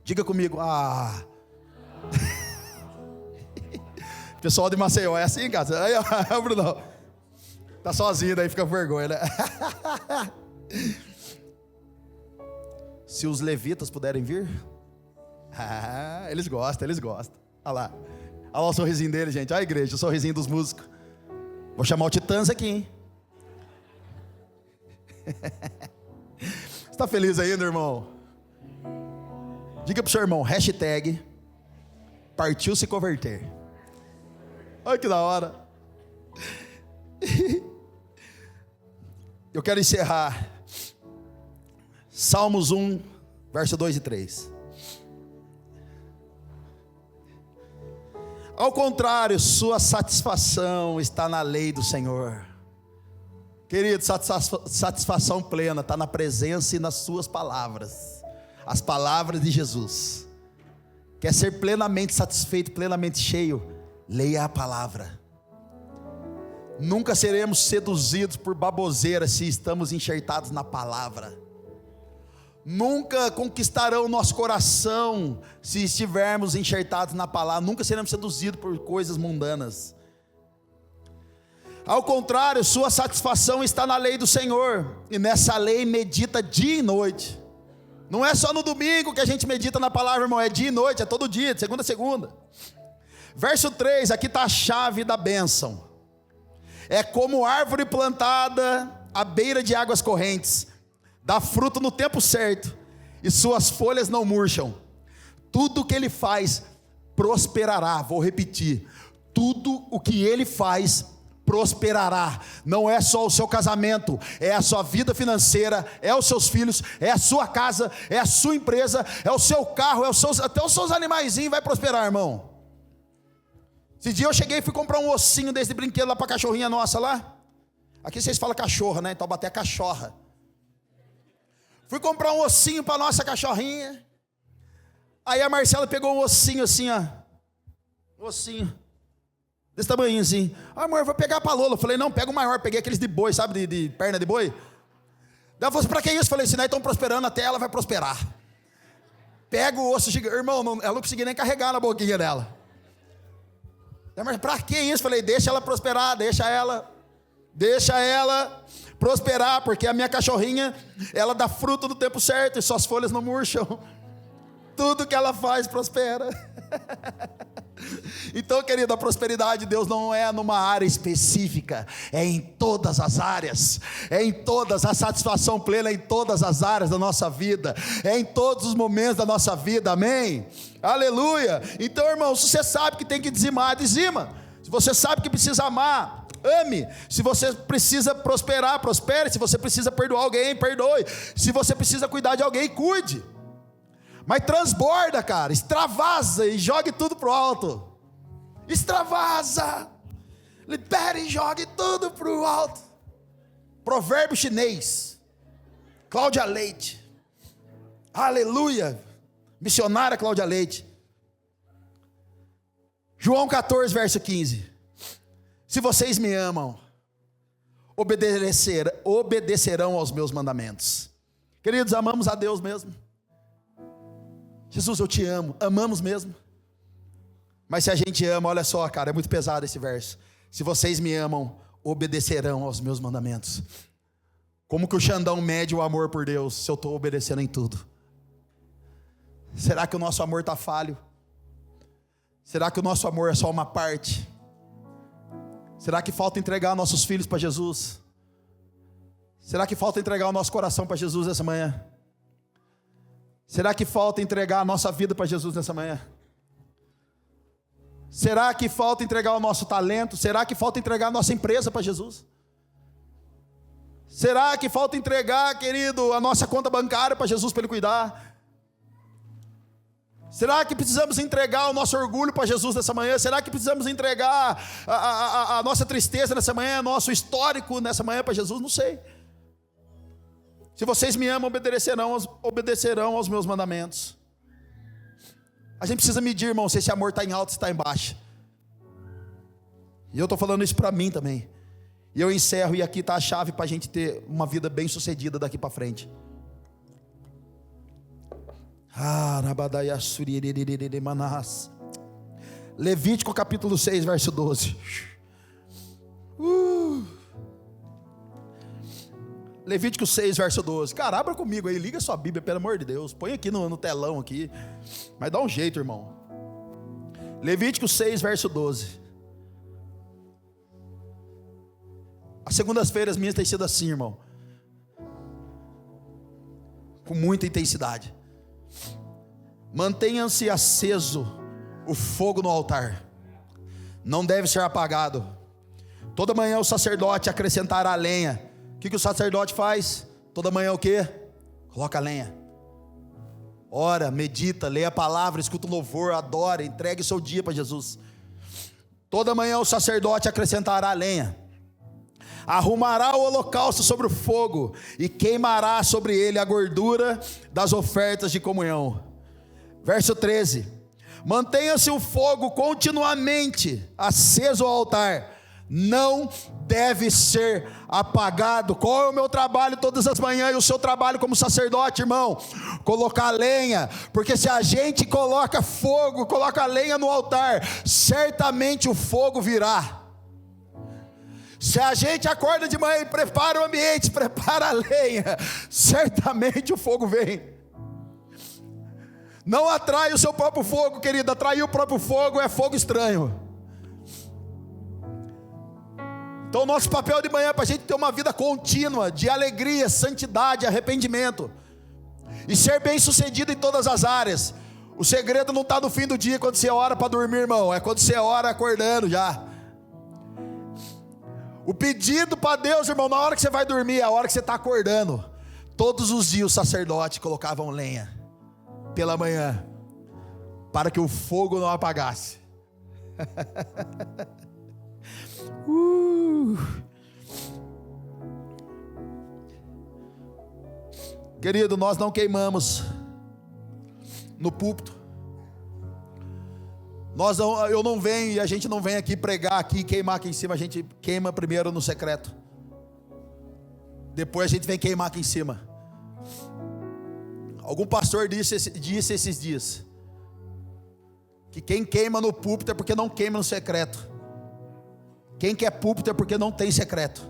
Diga comigo: Pessoal de Maceió, é assim, cara? Aí, ó, Bruno, tá sozinho, daí fica com vergonha, né? Se os levitas puderem vir, eles gostam. Olha lá o sorrisinho dele, gente. Olha a igreja, o sorrisinho dos músicos. Vou chamar o Titãs aqui, hein? Você está feliz ainda, irmão? Diga para o seu irmão: hashtag partiu se converter. Olha que da hora. Eu quero encerrar. Salmos 1, verso 2 e 3. Ao contrário, sua satisfação está na lei do Senhor. Querido, satisfação plena está na presença e nas suas palavras. As palavras de Jesus. Quer ser plenamente satisfeito, plenamente cheio? Leia a palavra. Nunca seremos seduzidos por baboseira se estamos enxertados na palavra. Nunca conquistarão o nosso coração se estivermos enxertados na palavra. Nunca seremos seduzidos por coisas mundanas. Ao contrário, sua satisfação está na lei do Senhor, e nessa lei medita dia e noite. Não é só no domingo que a gente medita na palavra, irmão, é dia e noite, é todo dia, de segunda a segunda. Verso 3, aqui está a chave da bênção. É como árvore plantada à beira de águas correntes, dá fruto no tempo certo, e suas folhas não murcham. Tudo o que ele faz prosperará. Vou repetir: tudo o que ele faz prosperará. Não é só o seu casamento, é a sua vida financeira, é os seus filhos, é a sua casa, é a sua empresa, é o seu carro, até os seus animaizinhos vai prosperar, irmão. Esse dia eu cheguei e fui comprar um ossinho desse brinquedo lá para a cachorrinha nossa lá. Aqui vocês falam cachorra, né? Então bater a cachorra. Fui comprar um ossinho para nossa cachorrinha. Aí a Marcela pegou um ossinho assim, ó. Um ossinho desse tamanho assim. Ah, amor, vou pegar para Lola. Eu falei, não, pega o maior. Peguei aqueles de boi, sabe, de perna de boi. Daí ela falou assim, para que isso? Eu falei, se nós estamos prosperando, até ela vai prosperar. Pega o osso gigante. Irmão, ela não conseguia nem carregar na boquinha dela. Mas para que isso? Eu falei, deixa ela prosperar, deixa ela prosperar, porque a minha cachorrinha, ela dá fruto no tempo certo e suas folhas não murcham. Tudo que ela faz prospera. Então, querido, a prosperidade de Deus não é numa área específica, é em todas as áreas, é em todas, a satisfação plena é em todas as áreas da nossa vida, é em todos os momentos da nossa vida, amém? Aleluia. Então, irmão, se você sabe que tem que dizimar, dizima. Se você sabe que precisa amar, ame. Se você precisa prosperar, prospere. Se você precisa perdoar alguém, perdoe. Se você precisa cuidar de alguém, cuide. Mas transborda, cara, extravasa e jogue tudo pro alto. Extravasa, libere e jogue tudo pro alto. Provérbio chinês, Cláudia Leite. Aleluia. Missionária Cláudia Leite. João 14, verso 15. Se vocês me amam, obedecerão aos meus mandamentos. Queridos, amamos a Deus mesmo. Jesus, eu te amo. Amamos mesmo. Mas se a gente ama, olha só, cara, é muito pesado esse verso. Se vocês me amam, obedecerão aos meus mandamentos. Como que o Xandão mede o amor por Deus se eu estou obedecendo em tudo? Será que o nosso amor está falho? Será que o nosso amor é só uma parte? Será que falta entregar nossos filhos para Jesus? Será que falta entregar o nosso coração para Jesus essa manhã? Será que falta entregar a nossa vida para Jesus nessa manhã? Será que falta entregar o nosso talento? Será que falta entregar a nossa empresa para Jesus? Será que falta entregar, querido, a nossa conta bancária para Jesus, para Ele cuidar? Será que precisamos entregar o nosso orgulho para Jesus nessa manhã? Será que precisamos entregar a nossa tristeza nessa manhã, nosso histórico nessa manhã para Jesus? Não sei. Se vocês me amam, obedecerão aos meus mandamentos. A gente precisa medir, irmão, se esse amor está em alto ou está em baixo. E eu estou falando isso para mim também. E eu encerro, e aqui está a chave para a gente ter uma vida bem sucedida daqui para frente. Levítico capítulo 6, verso 12. Levítico 6, verso 12. Cara, abra comigo aí, liga sua Bíblia, pelo amor de Deus. Põe aqui no telão aqui. Mas dá um jeito, irmão. Levítico 6, verso 12. As segundas-feiras minhas têm sido assim, irmão. Com muita intensidade. Mantenha-se aceso o fogo no altar. Não deve ser apagado. Toda manhã o sacerdote acrescentará lenha que o sacerdote faz? Toda manhã o quê? Coloca a lenha. Ora, medita, lê a palavra, escuta o louvor, adora, entregue o seu dia para Jesus. Toda manhã o sacerdote acrescentará a lenha. Arrumará o holocausto sobre o fogo e queimará sobre ele a gordura das ofertas de comunhão. Verso 13: mantenha-se o fogo continuamente aceso ao altar, não deve ser apagado. Qual é o meu trabalho todas as manhãs e o seu trabalho como sacerdote, irmão? Colocar lenha, porque se a gente coloca fogo, coloca lenha no altar, certamente o fogo virá. Se a gente acorda de manhã e prepara o ambiente, prepara a lenha, certamente o fogo vem. Não atrai o seu próprio fogo, querido. Atrair o próprio fogo é fogo estranho. Então nosso papel de manhã é para a gente ter uma vida contínua, de alegria, santidade, arrependimento, e ser bem sucedido em todas as áreas. O segredo não está no fim do dia, quando você ora para dormir, irmão. É quando você ora acordando já. O pedido para Deus, irmão, na hora que você vai dormir, é a hora que você está acordando. Todos os dias os sacerdotes colocavam lenha pela manhã, para que o fogo não apagasse. Querido, nós não queimamos no púlpito. Eu não venho, e a gente não vem aqui pregar aqui e queimar aqui em cima. A gente queima primeiro no secreto, depois a gente vem queimar aqui em cima. Algum pastor disse esses dias que quem queima no púlpito é porque não queima no secreto. Quem quer púlpito é porque não tem secreto.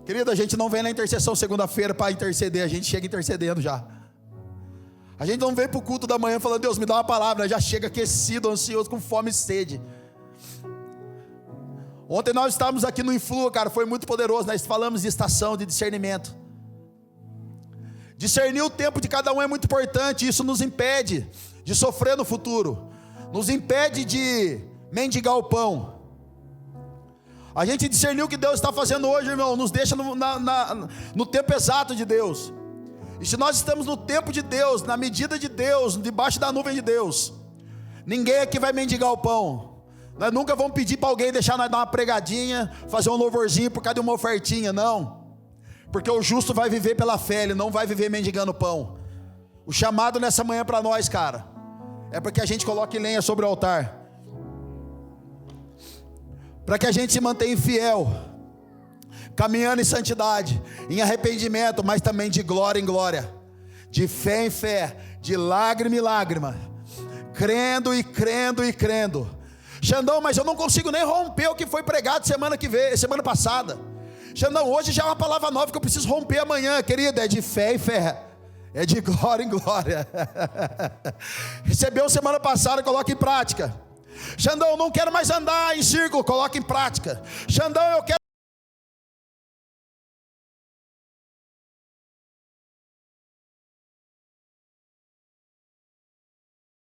Querido, a gente não vem na intercessão segunda-feira para interceder, a gente chega intercedendo já. A gente não vem para o culto da manhã falando: Deus, me dá uma palavra. Já chega aquecido, ansioso, com fome e sede. Ontem nós estávamos aqui no Influa, cara, foi muito poderoso. Nós falamos de estação, de discernimento. Discernir o tempo de cada um é muito importante. Isso nos impede de sofrer no futuro, nos impede de mendigar o pão. A gente discernir o que Deus está fazendo hoje, irmão, nos deixa no tempo exato de Deus. E se nós estamos no tempo de Deus, na medida de Deus, debaixo da nuvem de Deus, ninguém aqui vai mendigar o pão. Nós nunca vamos pedir para alguém deixar nós dar uma pregadinha, fazer um louvorzinho por causa de uma ofertinha, não. Porque o justo vai viver pela fé, ele não vai viver mendigando pão. O chamado nessa manhã para nós, cara, é para que a gente coloque lenha sobre o altar, para que a gente se mantenha fiel, caminhando em santidade, em arrependimento, mas também de glória em glória, de fé em fé, de lágrima em lágrima, crendo e crendo e crendo. Xandão, mas eu não consigo nem romper o que foi pregado semana passada. Xandão, hoje já é uma palavra nova que eu preciso romper amanhã, querido. É de fé em fé, é de glória em glória. Recebeu semana passada, coloca em prática. Xandão, eu não quero mais andar em círculo, coloca em prática. Xandão, eu quero